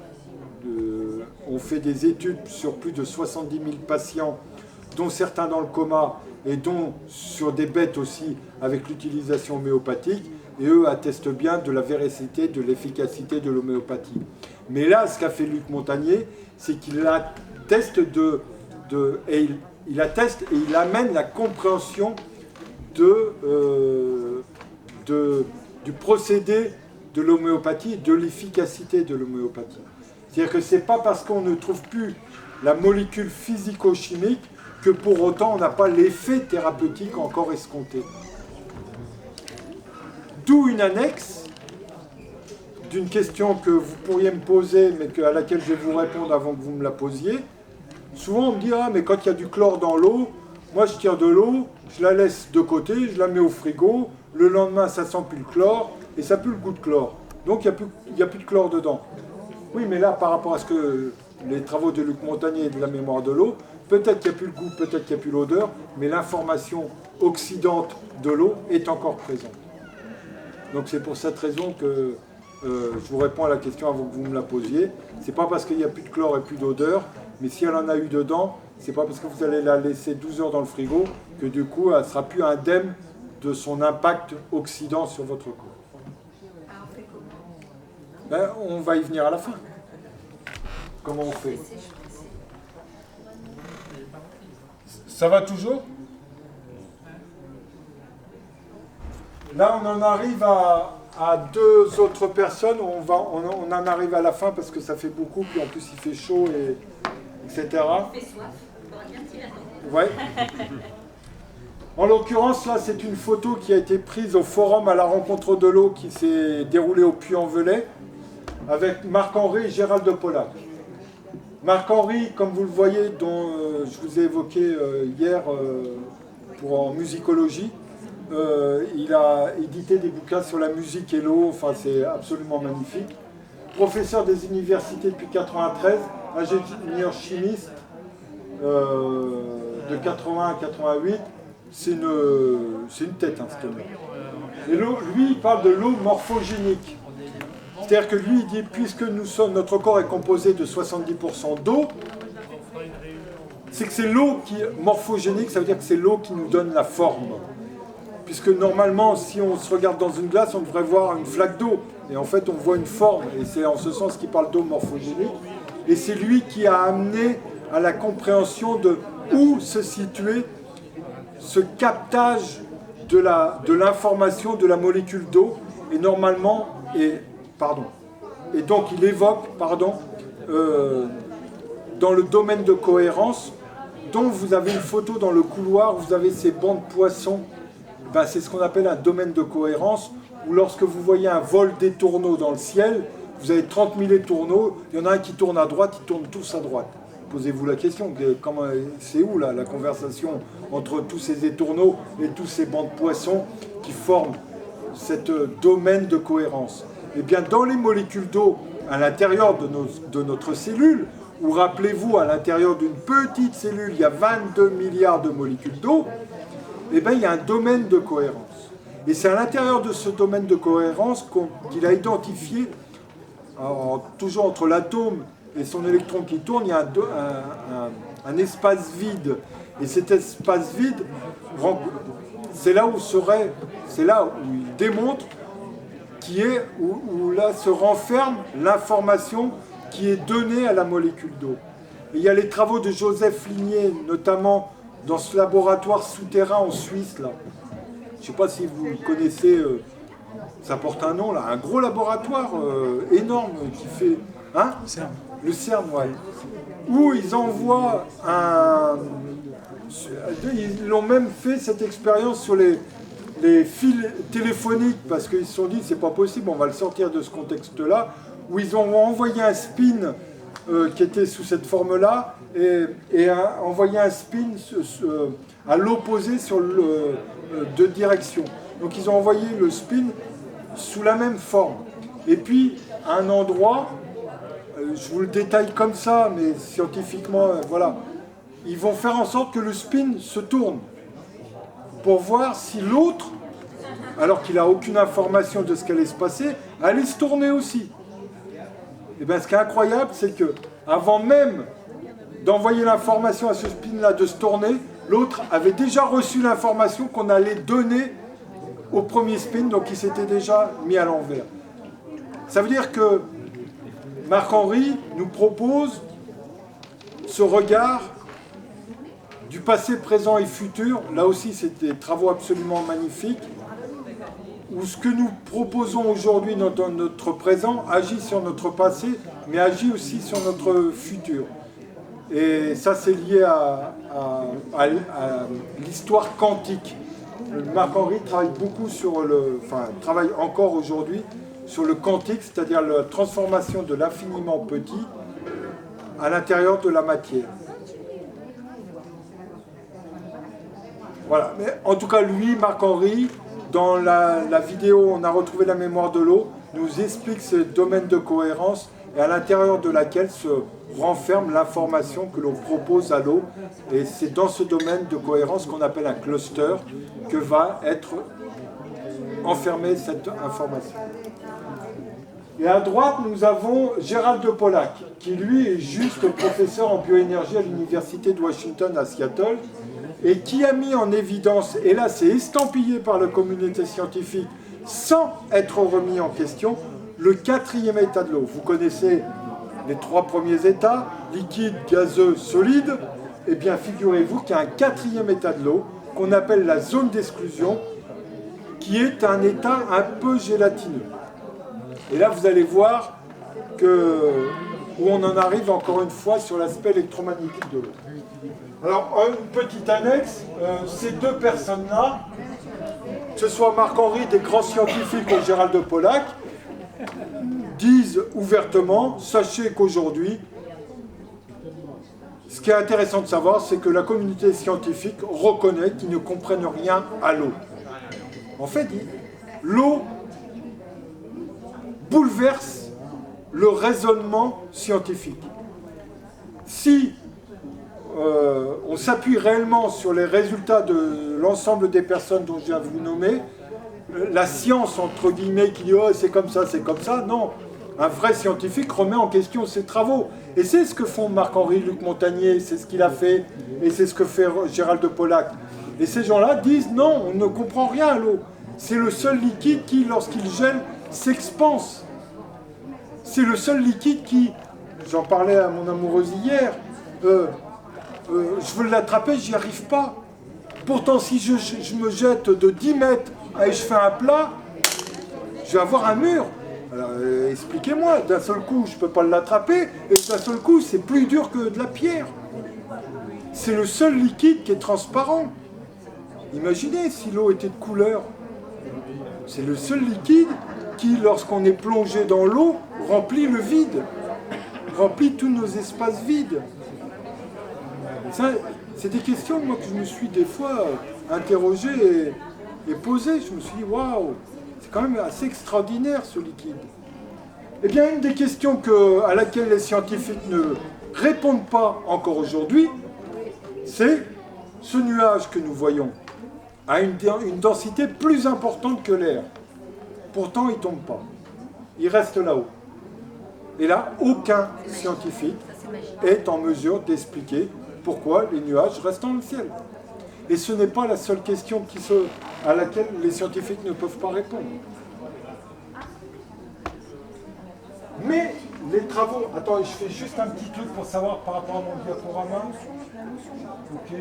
ont fait des études sur plus de 70 000 patients, dont certains dans le coma, et dont sur des bêtes aussi, avec l'utilisation homéopathique, et eux attestent bien de la véracité, de l'efficacité de l'homéopathie. Mais là, ce qu'a fait Luc Montagnier, c'est qu'il atteste il atteste et il amène la compréhension du procédé de l'homéopathie, de l'efficacité de l'homéopathie. C'est-à-dire que ce n'est pas parce qu'on ne trouve plus la molécule physico-chimique que pour autant on n'a pas l'effet thérapeutique encore escompté. D'où une annexe d'une question que vous pourriez me poser, mais à laquelle je vais vous répondre avant que vous me la posiez. Souvent on me dit « Ah, mais quand il y a du chlore dans l'eau, moi je tire de l'eau, je la laisse de côté, je la mets au frigo, le lendemain ça sent plus le chlore, et ça pue le goût de chlore. Donc il n'y a plus de chlore dedans. » Oui, mais là, par rapport à ce que les travaux de Luc Montagnier et de la mémoire de l'eau, peut-être qu'il n'y a plus le goût, peut-être qu'il n'y a plus l'odeur, mais l'information oxydante de l'eau est encore présente. Donc c'est pour cette raison que je vous réponds à la question avant que vous me la posiez. C'est pas parce qu'il n'y a plus de chlore et plus d'odeur, mais si elle en a eu dedans, c'est pas parce que vous allez la laisser 12 heures dans le frigo que du coup elle sera plus indemne de son impact oxydant sur votre corps. Alors on fait comment? Ben, on va y venir à la fin. Comment on fait? Ça va toujours? Là, on en arrive à deux autres personnes. On en arrive à la fin parce que ça fait beaucoup, puis en plus il fait chaud, etc. Il fait soif. On va bien tirer. Ouais. En l'occurrence, là, c'est une photo qui a été prise au forum à la rencontre de l'eau qui s'est déroulée au Puy-en-Velay avec Marc-Henri et Gérald de Pollack. Marc-Henri, comme vous le voyez, dont je vous ai évoqué hier en musicologie, il a édité des bouquins sur la musique et l'eau, enfin c'est absolument magnifique. Professeur des universités depuis 1993, ingénieur chimiste de 80 à 88, c'est une tête, hein, cet homme. Et l'eau, lui, il parle de l'eau morphogénique. C'est-à-dire que lui, il dit, puisque notre corps est composé de 70% d'eau, c'est que c'est l'eau qui est morphogénique, ça veut dire que c'est l'eau qui nous donne la forme. Puisque normalement, si on se regarde dans une glace, on devrait voir une flaque d'eau. Et en fait, on voit une forme. Et c'est en ce sens qu'il parle d'eau morphogénique. Et c'est lui qui a amené à la compréhension de où se situait ce captage de l'information de la molécule d'eau. Et normalement, et donc il évoque, dans le domaine de cohérence, dont vous avez une photo dans le couloir, vous avez ces bancs de poissons. Ben, c'est ce qu'on appelle un domaine de cohérence, où lorsque vous voyez un vol d'étourneaux dans le ciel, vous avez 30 000 étourneaux, il y en a un qui tourne à droite, ils tournent tous à droite. Posez-vous la question, c'est où là, la conversation entre tous ces étourneaux et tous ces bancs de poissons qui forment ce domaine de cohérence? Eh bien, dans les molécules d'eau, à l'intérieur de notre cellule, ou rappelez-vous, à l'intérieur d'une petite cellule, il y a 22 milliards de molécules d'eau, eh bien, il y a un domaine de cohérence. Et c'est à l'intérieur de ce domaine de cohérence qu'il a identifié, toujours entre l'atome et son électron qui tourne, il y a un espace vide. Et cet espace vide, c'est là où il démontre où là se renferme l'information qui est donnée à la molécule d'eau. Et il y a les travaux de Joseph Ligné, notamment dans ce laboratoire souterrain en Suisse, là. Je ne sais pas si vous connaissez Ça porte un nom là, un gros laboratoire énorme qui fait... Hein? Le CERN, ouais. Où ils envoient un... Ils l'ont même fait cette expérience sur les fils téléphoniques parce qu'ils se sont dit c'est pas possible, on va le sortir de ce contexte-là, où ils ont envoyé un spin qui était sous cette forme-là et envoyé un spin à l'opposé sur deux directions. Donc ils ont envoyé le spin sous la même forme. Et puis à un endroit, je vous le détaille comme ça, mais scientifiquement, voilà, ils vont faire en sorte que le spin se tourne pour voir si l'autre, alors qu'il n'a aucune information de ce qui allait se passer, allait se tourner aussi. Et bien ce qui est incroyable, c'est que avant même d'envoyer l'information à ce spin-là de se tourner, l'autre avait déjà reçu l'information qu'on allait donner au premier spin, donc il s'était déjà mis à l'envers. Ça veut dire que Marc-Henri nous propose ce regard du passé, présent et futur. Là aussi, c'est des travaux absolument magnifiques, où ce que nous proposons aujourd'hui dans notre présent agit sur notre passé, mais agit aussi sur notre futur. Et ça, c'est lié à l'histoire quantique. Marc-Henri travaille beaucoup sur travaille encore aujourd'hui sur le quantique, c'est-à-dire la transformation de l'infiniment petit à l'intérieur de la matière. Voilà, mais en tout cas, lui, Marc-Henri, dans la vidéo « On a retrouvé la mémoire de l'eau », nous explique ce domaine de cohérence et à l'intérieur de laquelle se renferme l'information que l'on propose à l'eau. Et c'est dans ce domaine de cohérence qu'on appelle un cluster que va être enfermée cette information. Et à droite, nous avons Gérald de Pollack, qui lui est juste professeur en bioénergie à l'université de Washington à Seattle, et qui a mis en évidence, et là c'est estampillé par la communauté scientifique sans être remis en question, le 4e état de l'eau. Vous connaissez les 3 premiers états, liquide, gazeux, solide. Eh bien figurez-vous qu'il y a un 4e état de l'eau qu'on appelle la zone d'exclusion, qui est un état un peu gélatineux. Et là vous allez voir où on en arrive encore une fois sur l'aspect électromagnétique de l'eau. Alors, une petite annexe, ces deux personnes-là, que ce soit Marc-Henri, des grands scientifiques ou Gérald de Pollack, disent ouvertement, sachez qu'aujourd'hui, ce qui est intéressant de savoir, c'est que la communauté scientifique reconnaît qu'ils ne comprennent rien à l'eau. En fait, l'eau bouleverse le raisonnement scientifique. Si on s'appuie réellement sur les résultats de l'ensemble des personnes dont je viens de vous nommer, la science, entre guillemets, qui dit « oh, c'est comme ça », non. Un vrai scientifique remet en question ses travaux. Et c'est ce que font Marc-Henri, Luc Montagnier, c'est ce qu'il a fait, et c'est ce que fait Gérald de Pollack. Et ces gens-là disent « non, on ne comprend rien à l'eau. C'est le seul liquide qui, lorsqu'il gèle, s'expanse. C'est le seul liquide qui... » J'en parlais à mon amoureuse hier, je veux l'attraper, j'y arrive pas. Pourtant, si je me jette de 10 mètres et je fais un plat, je vais avoir un mur. Alors, expliquez-moi, d'un seul coup, je ne peux pas l'attraper, et d'un seul coup, c'est plus dur que de la pierre. C'est le seul liquide qui est transparent. Imaginez si l'eau était de couleur. C'est le seul liquide qui, lorsqu'on est plongé dans l'eau, remplit le vide, remplit tous nos espaces vides. Ça, c'est des questions moi, que je me suis des fois interrogé et posé. Je me suis dit, waouh, c'est quand même assez extraordinaire ce liquide. Eh bien, une des questions à laquelle les scientifiques ne répondent pas encore aujourd'hui, c'est ce nuage que nous voyons a une densité plus importante que l'air. Pourtant, il ne tombe pas. Il reste là-haut. Et là, aucun scientifique est en mesure d'expliquer pourquoi les nuages restent dans le ciel. Et ce n'est pas la seule question à laquelle les scientifiques ne peuvent pas répondre. Mais les travaux... Attends, je fais juste un petit truc pour savoir par rapport à mon diaporama. Ok.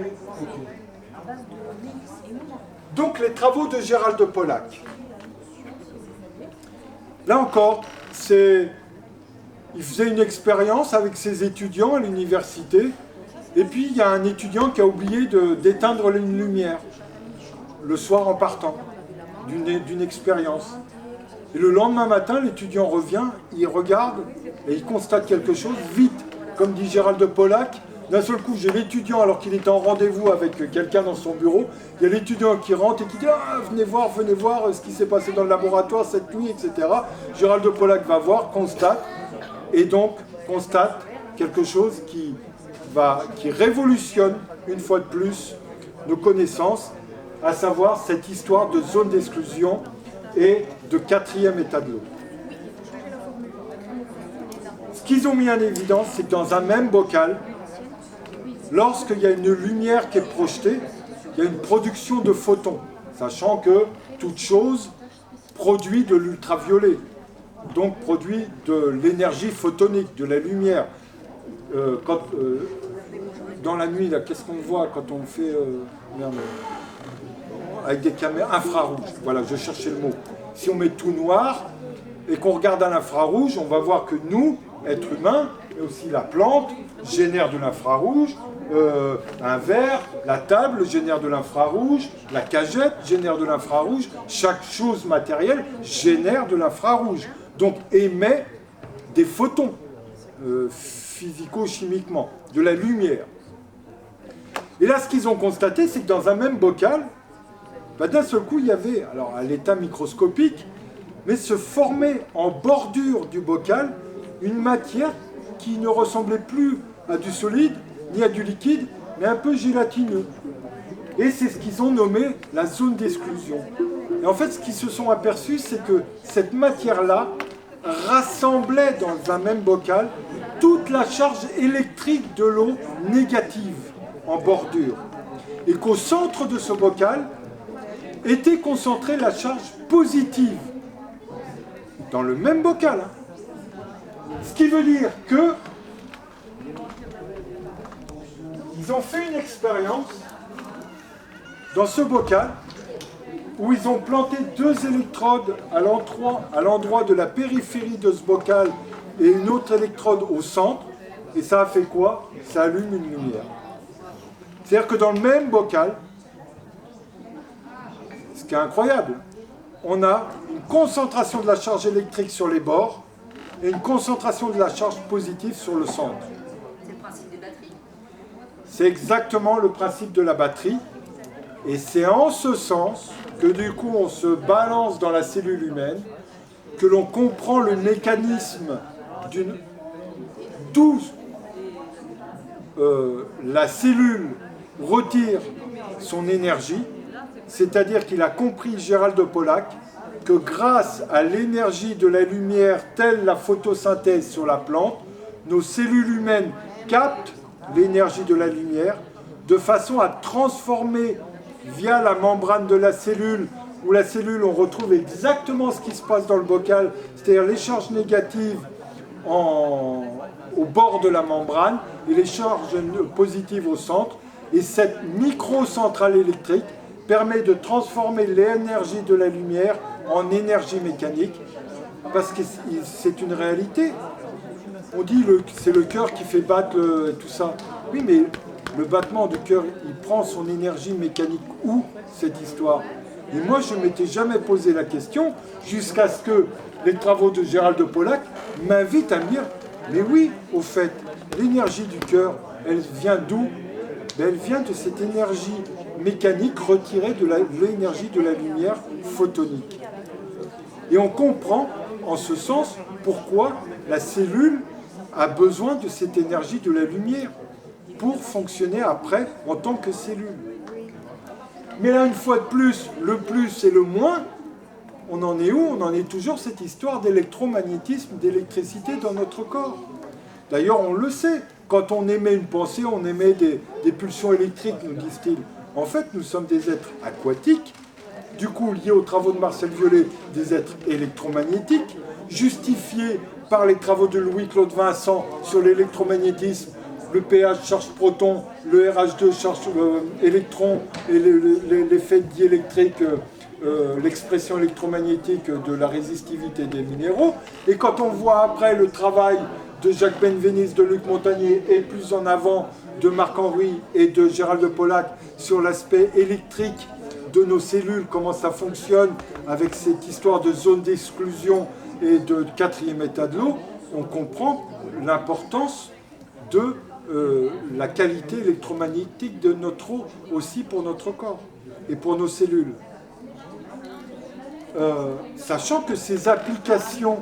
Donc les travaux de Gérald de Pollack. Là encore, il faisait une expérience avec ses étudiants à l'université, et puis il y a un étudiant qui a oublié d'éteindre une lumière le soir en partant d'une expérience. Et le lendemain matin, l'étudiant revient, il regarde et il constate quelque chose vite, comme dit Gérald de Pollack. D'un seul coup, j'ai l'étudiant, alors qu'il était en rendez-vous avec quelqu'un dans son bureau, il y a l'étudiant qui rentre et qui dit « Ah, venez voir ce qui s'est passé dans le laboratoire cette nuit, etc. » Gérald de Pollack va voir, constate, et donc constate quelque chose qui révolutionne, une fois de plus, nos connaissances, à savoir cette histoire de zone d'exclusion et de quatrième état de l'eau. Ce qu'ils ont mis en évidence, c'est que dans un même bocal, lorsqu'il y a une lumière qui est projetée, il y a une production de photons, sachant que toute chose produit de l'ultraviolet, donc produit de l'énergie photonique, de la lumière. Dans la nuit, qu'est-ce qu'on voit quand on fait avec des caméras infrarouges? Voilà, je cherchais le mot. Si on met tout noir et qu'on regarde à l'infrarouge, on va voir que nous, êtres humains, mais aussi la plante, génère de l'infrarouge, un verre, la table génère de l'infrarouge, la cagette génère de l'infrarouge, chaque chose matérielle génère de l'infrarouge, donc émet des photons, physico-chimiquement, de la lumière. Et là, ce qu'ils ont constaté, c'est que dans un même bocal, d'un seul coup, il y avait, alors à l'état microscopique, mais se formait en bordure du bocal une matière qui ne ressemblait plus à du solide, ni à du liquide, mais un peu gélatineux. Et c'est ce qu'ils ont nommé la zone d'exclusion. Et en fait, ce qu'ils se sont aperçus, c'est que cette matière-là rassemblait dans un même bocal toute la charge électrique de l'eau négative en bordure. Et qu'au centre de ce bocal était concentrée la charge positive. Dans le même bocal. Ce qui veut dire que ils ont fait une expérience dans ce bocal où ils ont planté 2 électrodes à l'endroit de la périphérie de ce bocal et une autre électrode au centre, et ça a fait quoi? Ça allume une lumière. C'est-à-dire que dans le même bocal, ce qui est incroyable, on a une concentration de la charge électrique sur les bords et une concentration de la charge positive sur le centre. C'est le principe des batteries. C'est exactement le principe de la batterie. Et c'est en ce sens que du coup on se balance dans la cellule humaine, que l'on comprend le mécanisme d'où la cellule retire son énergie, c'est-à-dire qu'il a compris, Gérald de Pollack, que grâce à l'énergie de la lumière, telle la photosynthèse sur la plante, nos cellules humaines captent l'énergie de la lumière de façon à transformer via la membrane de la cellule, où la cellule, on retrouve exactement ce qui se passe dans le bocal, c'est-à-dire les charges négatives au bord de la membrane et les charges positives au centre. Et cette micro-centrale électrique permet de transformer l'énergie de la lumière en énergie mécanique, parce que c'est une réalité. On dit que c'est le cœur qui fait battre tout ça. Oui, mais le battement du cœur, il prend son énergie mécanique où, cette histoire? Et moi, je ne m'étais jamais posé la question, jusqu'à ce que les travaux de Gérald de Pollack m'invitent à me dire, mais oui, au fait, l'énergie du cœur, elle vient d'où? Elle vient de cette énergie mécanique retirée de l'énergie de la lumière photonique. Et on comprend, en ce sens, pourquoi la cellule a besoin de cette énergie de la lumière pour fonctionner après en tant que cellule. Mais là, une fois de plus, le plus et le moins, on en est où? On en est toujours cette histoire d'électromagnétisme, d'électricité dans notre corps. D'ailleurs, on le sait, quand on émet une pensée, on émet des pulsions électriques, nous disent-ils. En fait, nous sommes des êtres aquatiques, du coup liés aux travaux de Marcel Violet, des êtres électromagnétiques, justifiés par les travaux de Louis-Claude Vincent sur l'électromagnétisme, le pH charge proton, le RH2 charge électron et l'effet diélectrique l'expression électromagnétique de la résistivité des minéraux. Et quand on voit après le travail de Jacques Benveniste, de Luc Montagnier et plus en avant de Marc-Henri et de Gérald de Pollack sur l'aspect électrique de nos cellules, comment ça fonctionne avec cette histoire de zone d'exclusion et de quatrième état de l'eau, on comprend l'importance de la qualité électromagnétique de notre eau aussi pour notre corps et pour nos cellules. Sachant que ces applications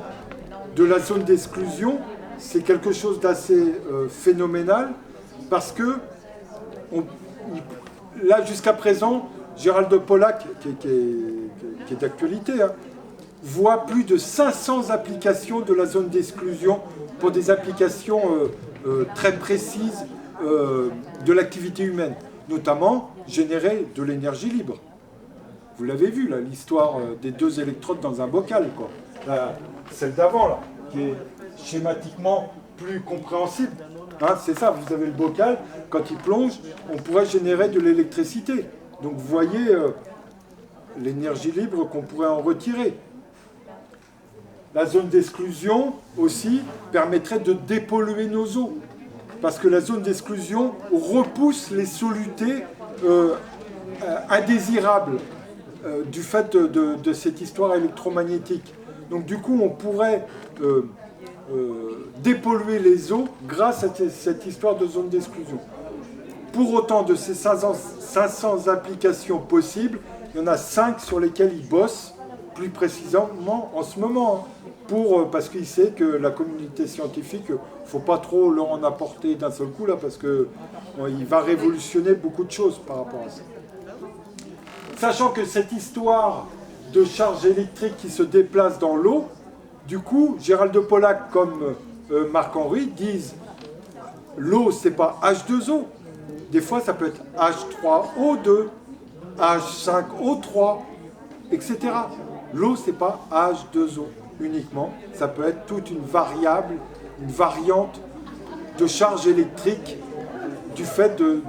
de la zone d'exclusion, c'est quelque chose d'assez phénoménal, parce que là jusqu'à présent, Gérald de Pollack, qui est d'actualité, hein, voit plus de 500 applications de la zone d'exclusion pour des applications très précises de l'activité humaine, notamment générer de l'énergie libre. Vous l'avez vu, là, l'histoire des 2 électrodes dans un bocal, quoi. Celle d'avant, là, qui est schématiquement plus compréhensible. Hein, c'est ça, vous avez le bocal, quand il plonge, on pourrait générer de l'électricité. Donc vous voyez l'énergie libre qu'on pourrait en retirer. La zone d'exclusion aussi permettrait de dépolluer nos eaux, parce que la zone d'exclusion repousse les solutés indésirables du fait de cette histoire électromagnétique. Donc du coup, on pourrait dépolluer les eaux grâce à cette histoire de zone d'exclusion. Pour autant, de ces 500 applications possibles, il y en a 5 sur lesquelles ils bossent, plus précisément en ce moment, parce qu'il sait que la communauté scientifique, il ne faut pas trop leur en apporter d'un seul coup, là, parce qu'il va révolutionner beaucoup de choses par rapport à ça. Sachant que cette histoire de charge électrique qui se déplace dans l'eau, du coup, Gérald de Pollack comme Marc-Henri disent l'eau, c'est pas H2O. Des fois, ça peut être H3O2, H5O3, etc. L'eau, c'est pas H2O uniquement. Ça peut être toute une variable, une variante de charge électrique du fait de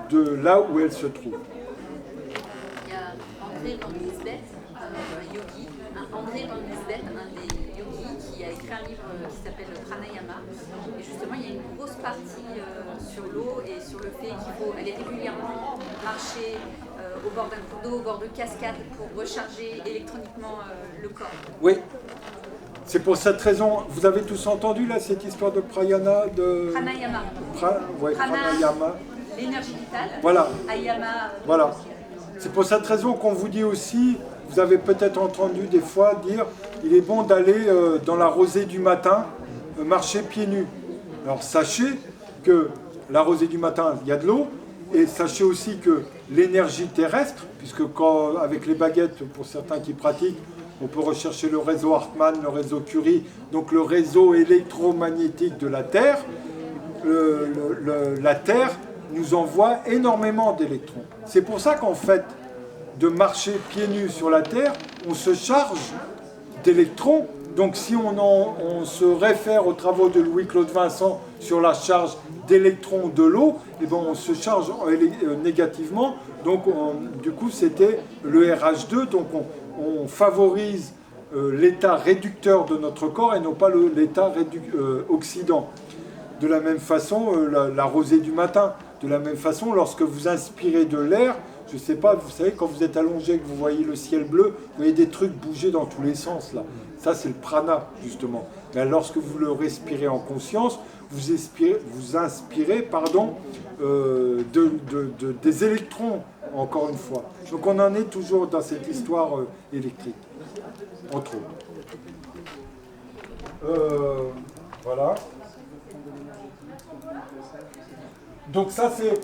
là où elle se trouve. Il y a André Van Liesbeth, un yogi, André Van Liesbeth, un des yogis, qui a écrit un livre qui s'appelle Pranayama. Et justement, il y a une grosse partie sur l'eau et sur le fait qu'il faut aller régulièrement marcher au bord d'un cours d'eau, au bord de cascades pour recharger électroniquement le corps. Oui. C'est pour cette raison, vous avez tous entendu là cette histoire de Pranayama, Pranayama. L'énergie vitale. Voilà. Ayama. Voilà. C'est pour cette raison qu'on vous dit aussi, vous avez peut-être entendu des fois dire, il est bon d'aller dans la rosée du matin, marcher pieds nus. Alors sachez que la rosée du matin, il y a de l'eau, et sachez aussi que l'énergie terrestre, puisque avec les baguettes, pour certains qui pratiquent, on peut rechercher le réseau Hartmann, le réseau Curie, donc le réseau électromagnétique de la Terre. La Terre nous envoie énormément d'électrons. C'est pour ça qu'en fait, de marcher pieds nus sur la Terre, on se charge d'électrons. Donc si on se réfère aux travaux de Louis-Claude Vincent sur la charge d'électrons de l'eau, eh ben on se charge négativement. Donc du coup, c'était le RH2, donc on favorise l'état réducteur de notre corps et non pas l'état oxydant. De la même façon, la rosée du matin. De la même façon, lorsque vous inspirez de l'air, je ne sais pas, vous savez, quand vous êtes allongé et que vous voyez le ciel bleu, vous voyez des trucs bouger dans tous les sens, là. Ça, c'est le prana, justement. Mais lorsque vous le respirez en conscience, vous inspirez des électrons, encore une fois. Donc on en est toujours dans cette histoire électrique, entre autres. Voilà. Donc ça, c'est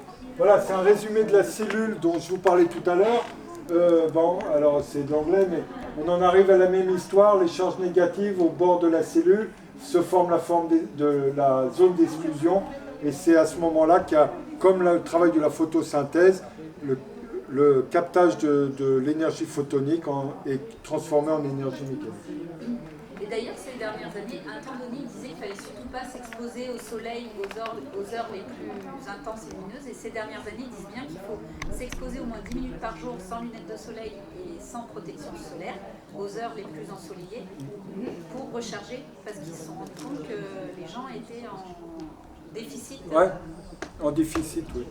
un résumé de la cellule dont je vous parlais tout à l'heure. Bon, alors c'est de l'anglais, mais on en arrive à la même histoire. Les charges négatives au bord de la cellule se forment la forme de la zone d'exclusion. Et c'est à ce moment-là qu'il y a, comme le travail de la photosynthèse, le captage de l'énergie photonique est transformé en énergie mécanique. Et d'ailleurs, ces dernières années, à un temps donné, il disait qu'il ne fallait surtout pas s'exposer au soleil aux heures les plus intenses et lumineuses. Et ces dernières années, ils disent bien qu'il faut s'exposer au moins 10 minutes par jour sans lunettes de soleil et sans protection solaire aux heures les plus ensoleillées pour recharger parce qu'ils se sont rendus compte que les gens étaient en déficit. Ouais, en déficit, oui.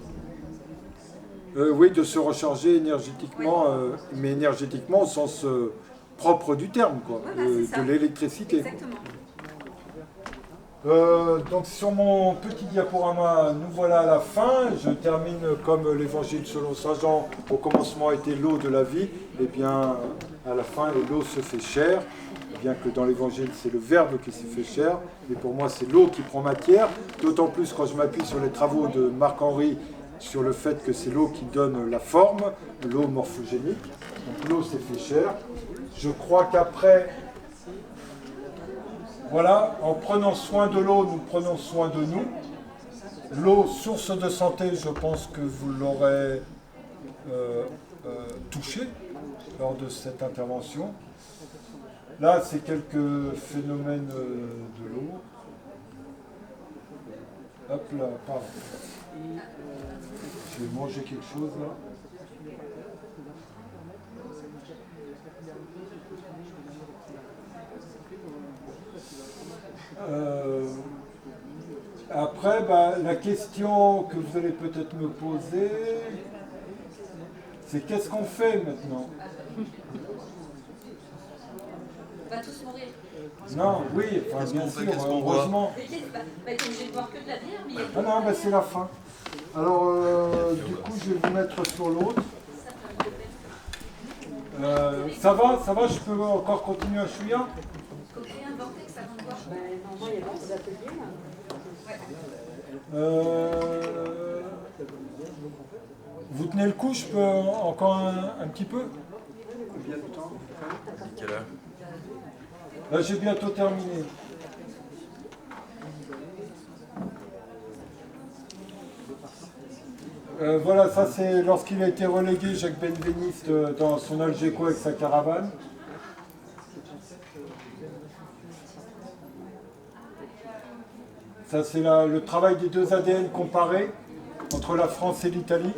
Oui, de se recharger énergétiquement, mais énergétiquement au sens propre du terme, quoi, de l'électricité. Exactement. Donc sur mon petit diaporama, nous voilà à la fin. Je termine comme l'évangile selon saint Jean, au commencement était l'eau de la vie, et bien à la fin l'eau se fait chair, bien que dans l'évangile c'est le verbe qui s'est fait chair, mais pour moi c'est l'eau qui prend matière, d'autant plus quand je m'appuie sur les travaux de Marc-Henri sur le fait que c'est l'eau qui donne la forme, l'eau morphogénique. Donc l'eau s'est fait chair. Je crois qu'après, voilà, en prenant soin de l'eau, nous prenons soin de nous. L'eau, source de santé, je pense que vous l'aurez touché lors de cette intervention. Là, c'est quelques phénomènes de l'eau. Hop là, pardon. Je vais manger quelque chose là. Après, la question que vous allez peut-être me poser, c'est qu'est-ce qu'on fait maintenant? On va tous mourir. Non, oui, enfin, bien sûr, heureusement. T'es obligé de boire que de la bière, mais il y a Ah non, c'est la fin. Alors, du coup, je vais vous mettre sur l'autre. Ça va, je peux encore continuer à chouiller? faut créer un vortex avant de boire. Normalement, il y a beaucoup d'ateliers là. Vous tenez le coup, je peux encore un petit peu? Combien de temps? Quelle heure? Là, j'ai bientôt terminé. Voilà, ça c'est lorsqu'il a été relégué, Jacques Benveniste, dans son Algeco avec sa caravane. Ça c'est le travail des deux ADN comparés entre la France et l'Italie.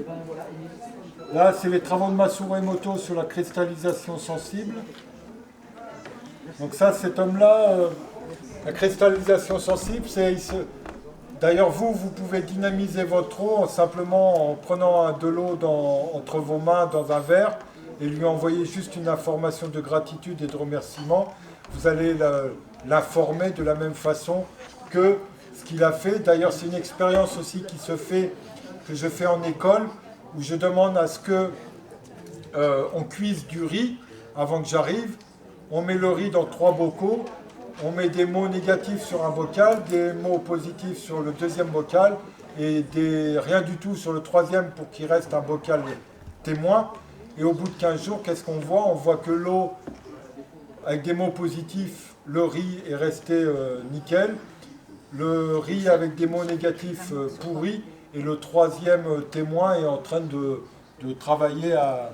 Là, c'est les travaux de Masaru Emoto sur la cristallisation sensible. Donc ça, cet homme-là, la cristallisation sensible, c'est... D'ailleurs, vous pouvez dynamiser votre eau simplement en prenant de l'eau entre vos mains dans un verre et lui envoyer juste une information de gratitude et de remerciement. Vous allez l'informer de la même façon que ce qu'il a fait. D'ailleurs, c'est une expérience aussi qui se fait, que je fais en école, où je demande à ce que on cuise du riz avant que j'arrive. On met le riz dans 3 bocaux. On met des mots négatifs sur un bocal, des mots positifs sur le deuxième bocal et rien du tout sur le troisième pour qu'il reste un bocal témoin. Et au bout de 15 jours, qu'est-ce qu'on voit? On voit que l'eau, avec des mots positifs, le riz est resté nickel. Le riz avec des mots négatifs pourri. Et le troisième témoin est en train de travailler à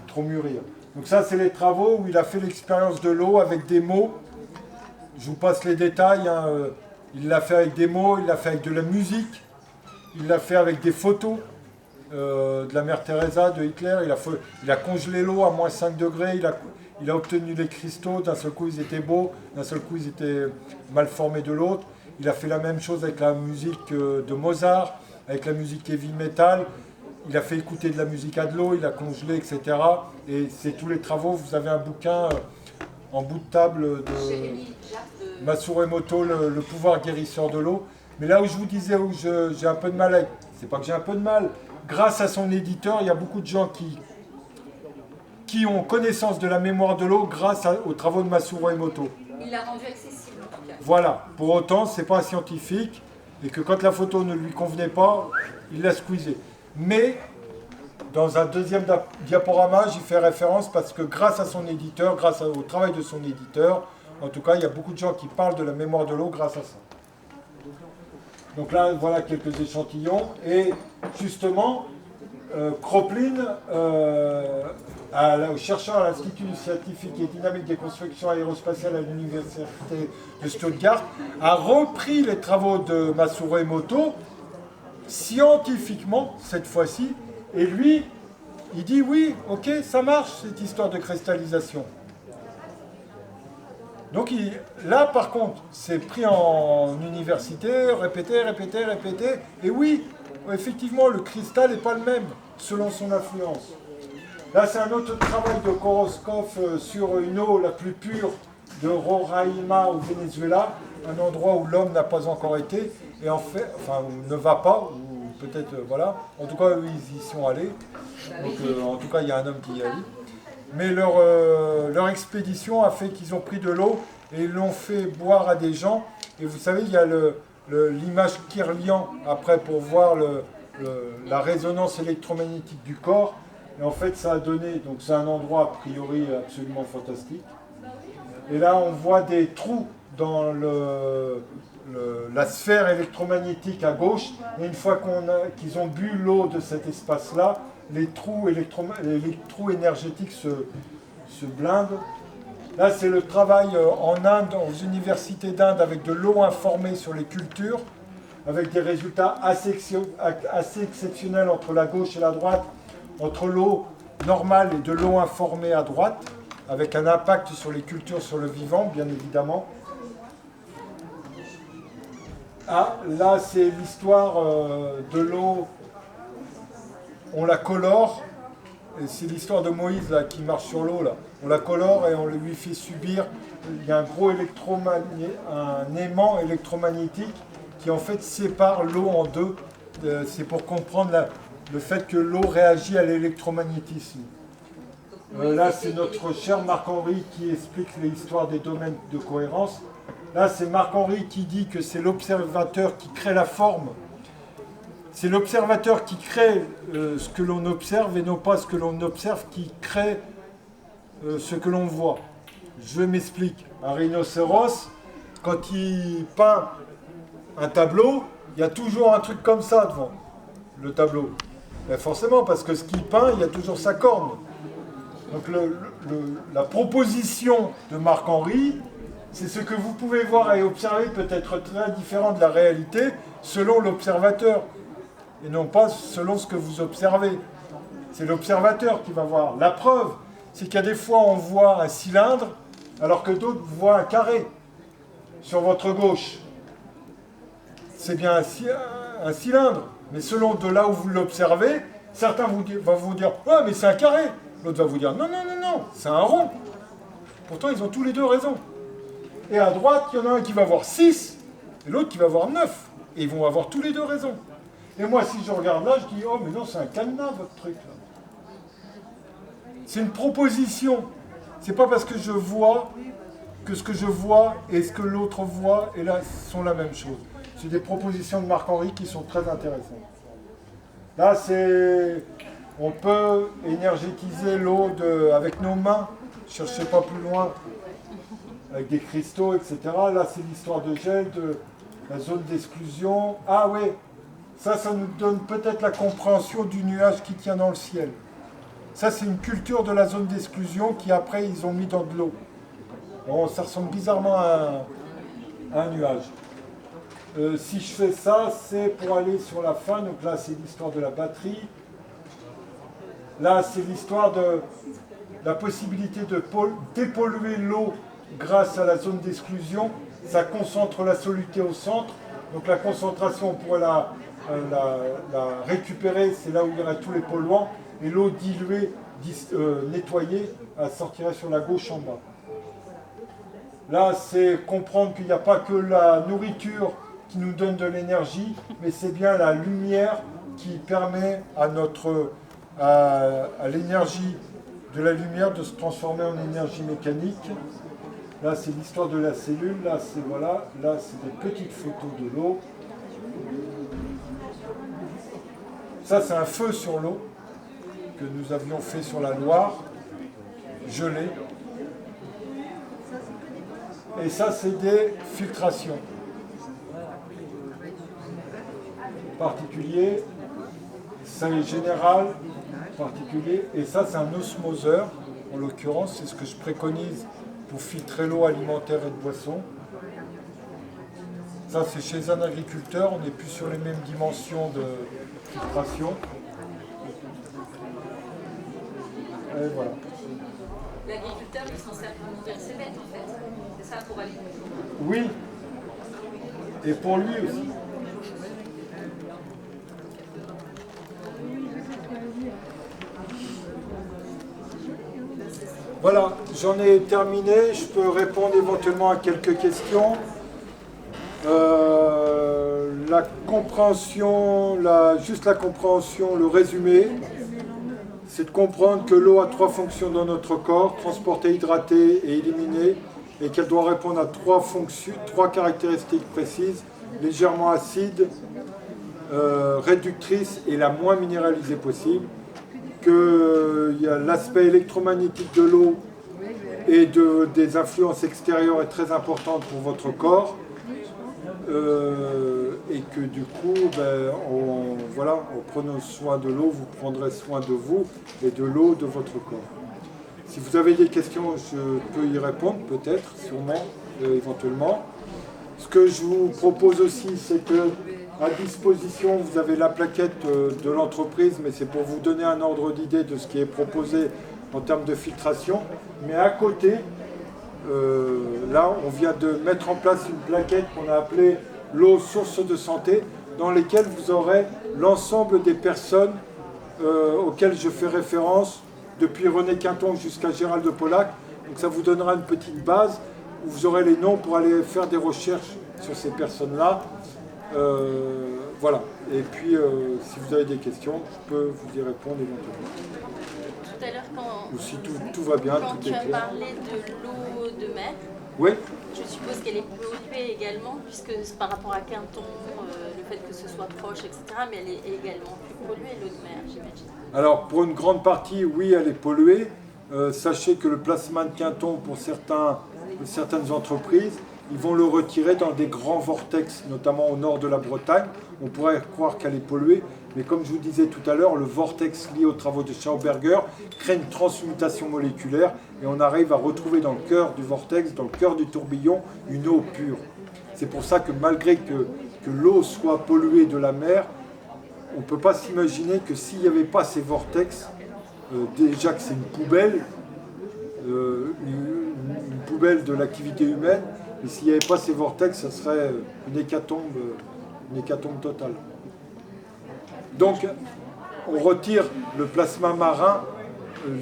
trop mûrir. Donc ça, c'est les travaux où il a fait l'expérience de l'eau avec des mots. Je vous passe les détails. Il l'a fait avec des mots, il l'a fait avec de la musique, il l'a fait avec des photos de la mère Teresa, de Hitler. Il a congelé l'eau à moins 5 degrés. Il a obtenu les cristaux. D'un seul coup, ils étaient beaux. D'un seul coup, ils étaient mal formés de l'autre. Il a fait la même chose avec la musique de Mozart, avec la musique heavy metal. Il a fait écouter de la musique à de l'eau, il a congelé, etc. Et c'est tous les travaux. Vous avez un bouquin en bout de table de Masaru Emoto, le pouvoir guérisseur de l'eau. Mais là où je vous disais où j'ai un peu de mal, c'est pas que j'ai un peu de mal. Grâce à son éditeur, il y a beaucoup de gens qui ont connaissance de la mémoire de l'eau grâce aux travaux de Masaru Emoto. Il l'a rendu accessible en tout cas. Voilà. Pour autant, c'est pas un scientifique et que quand la photo ne lui convenait pas, il l'a squeezé. Mais, dans un deuxième diaporama, j'y fais référence parce que grâce à son éditeur, grâce au travail de son éditeur, en tout cas, il y a beaucoup de gens qui parlent de la mémoire de l'eau grâce à ça. Donc là, voilà quelques échantillons. Et justement, Kroplin, chercheur à l'Institut scientifique et dynamique des constructions aérospatiales à l'Université de Stuttgart, a repris les travaux de Masaru Emoto, scientifiquement, cette fois-ci, Et lui, il dit oui, ok, ça marche cette histoire de cristallisation. Donc là, par contre, c'est pris en université, répété, répété, répété. Et oui, effectivement, le cristal n'est pas le même selon son influence. Là, c'est un autre travail de Koroskov sur une eau la plus pure de Roraima au Venezuela, un endroit où l'homme n'a pas encore été, et en fait, enfin, ne va pas, ou peut-être, voilà. En tout cas, eux, ils y sont allés. Donc, en tout cas, il y a un homme qui y est allé. Mais leur expédition a fait qu'ils ont pris de l'eau et ils l'ont fait boire à des gens. Et vous savez, il y a l'image Kirlian après pour voir la résonance électromagnétique du corps. Et en fait, ça a donné, donc c'est un endroit a priori absolument fantastique. Et là, on voit des trous dans la sphère électromagnétique à gauche. Et une fois qu'ils ont bu l'eau de cet espace-là, les trous énergétiques se blindent. Là, c'est le travail en Inde, aux universités d'Inde, avec de l'eau informée sur les cultures, avec des résultats assez exceptionnels entre la gauche et la droite, entre l'eau normale et de l'eau informée à droite, avec un impact sur les cultures, sur le vivant, bien évidemment. Ah, là, c'est l'histoire de l'eau. On la colore, et c'est l'histoire de Moïse là, qui marche sur l'eau. Là. On la colore et on lui fait subir. Il y a un gros un aimant électromagnétique qui en fait sépare l'eau en deux. C'est pour comprendre le fait que l'eau réagit à l'électromagnétisme. Là, c'est notre cher Marc-Henri qui explique l'histoire des domaines de cohérence. Là, c'est Marc-Henri qui dit que c'est l'observateur qui crée la forme. C'est l'observateur qui crée ce que l'on observe et non pas ce que l'on observe qui crée ce que l'on voit. Je m'explique. Un rhinocéros, quand il peint un tableau, il y a toujours un truc comme ça devant le tableau. Et forcément, parce que ce qu'il peint, il y a toujours sa corne. Donc la proposition de Marc-Henri, c'est ce que vous pouvez voir et observer peut-être très différent de la réalité selon l'observateur. Et non pas selon ce que vous observez. C'est l'observateur qui va voir. La preuve, c'est qu'il y a des fois on voit un cylindre, alors que d'autres voient un carré sur votre gauche. C'est bien un cylindre, mais selon de là où vous l'observez, certains vont vous dire « Ah, mais c'est un carré !» L'autre va vous dire « Non, non, non, non, c'est un rond !» Pourtant, ils ont tous les deux raison. Et à droite, il y en a un qui va voir 6, et l'autre qui va voir 9. Et ils vont avoir tous les deux raison. Et moi, si je regarde là, je dis, oh, mais non, c'est un cadenas, votre truc, là. C'est une proposition. C'est pas parce que je vois que ce que je vois et ce que l'autre voit et là, sont la même chose. C'est des propositions de Marc-Henri qui sont très intéressantes. Là, on peut énergétiser l'eau avec nos mains. Cherchez pas plus loin. Avec des cristaux, etc. Là, c'est l'histoire de gel, de la zone d'exclusion. Ah oui. Ça nous donne peut-être la compréhension du nuage qui tient dans le ciel. Ça, c'est une culture de la zone d'exclusion qui, après, ils ont mis dans de l'eau. Bon, ça ressemble bizarrement à un nuage. Si je fais ça, c'est pour aller sur la fin. Donc là, c'est l'histoire de la batterie. Là, c'est l'histoire de la possibilité de dépolluer l'eau grâce à la zone d'exclusion. Ça concentre la soluté au centre. Donc la concentration, on pourrait la récupérer, c'est là où il y aurait tous les polluants, et l'eau diluée, nettoyée, elle sortirait sur la gauche en bas. Là, c'est comprendre qu'il n'y a pas que la nourriture qui nous donne de l'énergie, mais c'est bien la lumière qui permet à l'énergie de la lumière de se transformer en énergie mécanique. Là, c'est l'histoire de la cellule, là, c'est voilà, là, c'est des petites photos de l'eau. Ça, c'est un feu sur l'eau que nous avions fait sur la Loire, gelé. Et ça, c'est des filtrations. Particulier, c'est général, particulier. Et ça, c'est un osmoseur. En l'occurrence, c'est ce que je préconise pour filtrer l'eau alimentaire et de boisson. Ça, c'est chez un agriculteur. On n'est plus sur les mêmes dimensions de filtration. voilà. L'agriculteur, il s'en sert pour nourrir ses bêtes, en fait. C'est ça, pour alimenter. Oui. Et pour lui aussi. Voilà, j'en ai terminé. Je peux répondre éventuellement à quelques questions. La compréhension, juste la compréhension, le résumé, c'est de comprendre que l'eau a 3 fonctions dans notre corps, transporter, hydrater et éliminer, et qu'elle doit répondre à 3 caractéristiques précises, légèrement acide, réductrice et la moins minéralisée possible, qu'il y a l'aspect électromagnétique de l'eau et des influences extérieures est très importante pour votre corps, et que du coup, en prenant soin de l'eau, vous prendrez soin de vous et de l'eau de votre corps. Si vous avez des questions, je peux y répondre, peut-être, sûrement, éventuellement. Ce que je vous propose aussi, c'est que à disposition, vous avez la plaquette de l'entreprise, mais c'est pour vous donner un ordre d'idée de ce qui est proposé en termes de filtration. Mais à côté, là, on vient de mettre en place une plaquette qu'on a appelée l'eau source de santé, dans lesquelles vous aurez l'ensemble des personnes auxquelles je fais référence, depuis René Quinton jusqu'à Gérald de Pollack. Donc ça vous donnera une petite base où vous aurez les noms pour aller faire des recherches sur ces personnes-là. Voilà. Et puis, si vous avez des questions, je peux vous y répondre éventuellement. Tout à l'heure, ou si tout va bien, quand tout tu est as clair. parlé de l'eau de mer, Oui. je suppose qu'elle est polluée également, puisque c'est par rapport à Quinton, le fait que ce soit proche, etc. Mais elle est également plus polluée, l'eau de mer, j'imagine. Alors, pour une grande partie, oui, elle est polluée. Sachez que le plasma de Quinton, pour certaines entreprises, ils vont le retirer dans des grands vortex, notamment au nord de la Bretagne. On pourrait croire qu'elle est polluée, mais comme je vous disais tout à l'heure, le vortex lié aux travaux de Schauberger crée une transmutation moléculaire et on arrive à retrouver dans le cœur du vortex, dans le cœur du tourbillon, une eau pure. C'est pour ça que malgré que l'eau soit polluée de la mer, on ne peut pas s'imaginer que s'il n'y avait pas ces vortex, déjà que c'est une poubelle de l'activité humaine, mais s'il n'y avait pas ces vortex, ça serait une hécatombe totale. Donc, on retire le plasma marin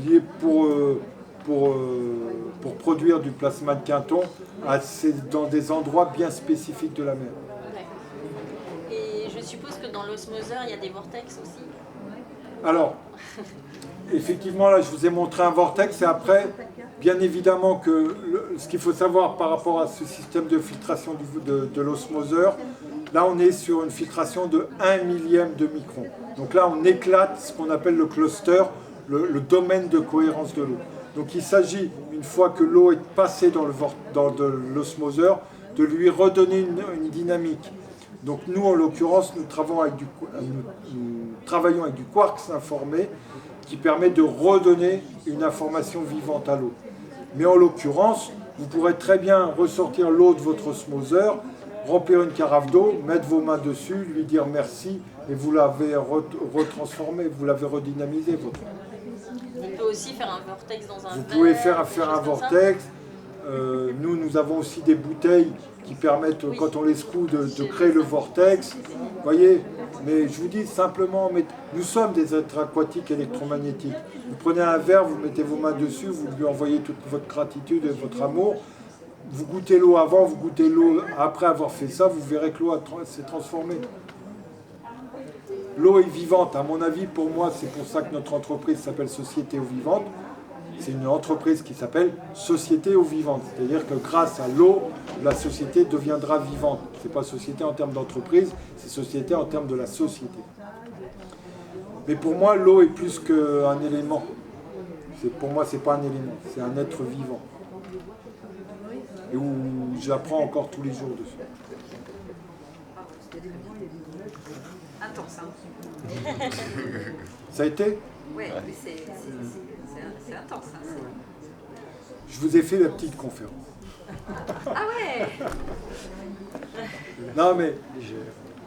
lié pour produire du plasma de Quinton dans des endroits bien spécifiques de la mer. Et je suppose que dans l'osmoseur, il y a des vortex aussi. Alors, effectivement, là, je vous ai montré un vortex et après, bien évidemment que ce qu'il faut savoir par rapport à ce système de filtration de l'osmoseur, là, on est sur une filtration de 1 millième de micron. Donc là, on éclate ce qu'on appelle le cluster, le domaine de cohérence de l'eau. Donc il s'agit, une fois que l'eau est passée dans l'osmoseur, de lui redonner une dynamique. Donc nous, en l'occurrence, nous travaillons avec du quarks informé qui permet de redonner une information vivante à l'eau. Mais en l'occurrence, vous pourrez très bien ressortir l'eau de votre osmoseur, remplir une carafe d'eau, mettre vos mains dessus, lui dire merci, et vous l'avez retransformé, vous l'avez redynamisé. Votre... On peut aussi faire un vortex dans un verre. Vous pouvez faire un vortex. Nous avons aussi des bouteilles qui permettent, quand on les secoue, de créer le vortex. Vous voyez, mais je vous dis simplement, nous sommes des êtres aquatiques électromagnétiques. Vous prenez un verre, vous mettez vos mains dessus, vous lui envoyez toute votre gratitude et votre amour. Vous goûtez l'eau avant, vous goûtez l'eau après avoir fait ça, vous verrez que l'eau s'est transformée. L'eau est vivante, à mon avis, pour moi, c'est pour ça que notre entreprise s'appelle Société Eau Vivante. C'est une entreprise qui s'appelle Société Eau Vivante. C'est-à-dire que grâce à l'eau, la société deviendra vivante. Ce n'est pas société en termes d'entreprise, c'est société en termes de la société. Mais pour moi, l'eau est plus qu'un élément. Pour moi, ce n'est pas un élément, c'est un être vivant. Et où j'apprends encore tous les jours dessus. Intense, hein. Ça a été ? Oui, mais c'est intense. Hein. Je vous ai fait la petite conférence. Ah ouais. Non mais,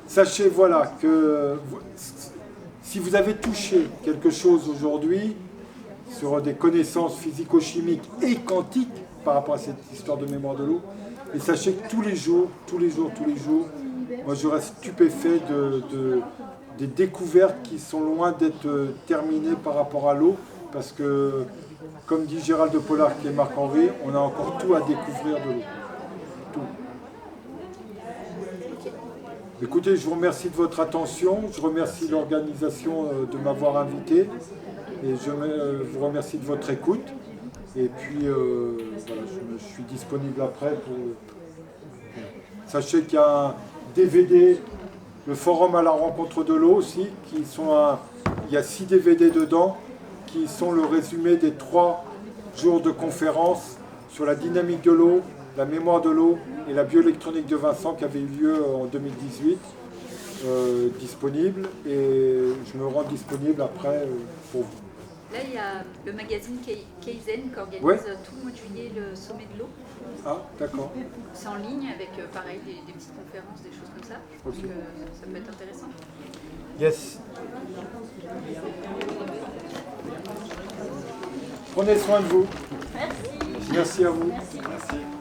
sachez voilà que si vous avez touché quelque chose aujourd'hui, sur des connaissances physico-chimiques et quantiques par rapport à cette histoire de mémoire de l'eau. Et sachez que tous les jours, moi je reste stupéfait des découvertes qui sont loin d'être terminées par rapport à l'eau, parce que, comme dit Gérald de Pollard et Marc-Henri, on a encore tout à découvrir de l'eau. Tout. Écoutez, je vous remercie de votre attention, je remercie l'organisation de m'avoir invité, et je vous remercie de votre écoute. Et puis, voilà, je suis disponible après pour... Sachez qu'il y a un DVD, le forum à la rencontre de l'eau aussi, il y a 6 DVD dedans, qui sont le résumé des 3 jours de conférence sur la dynamique de l'eau, la mémoire de l'eau et la bioélectronique de Vincent qui avait eu lieu en 2018, disponible, et je me rends disponible après pour vous. Là, il y a le magazine Kaizen qui organise tout le mois de juillet le sommet de l'eau. Ah, d'accord. C'est en ligne avec, pareil, des petites conférences, des choses comme ça. Je pense que ça peut être intéressant. Yes. Prenez soin de vous. Merci. Merci à vous. Merci. Merci.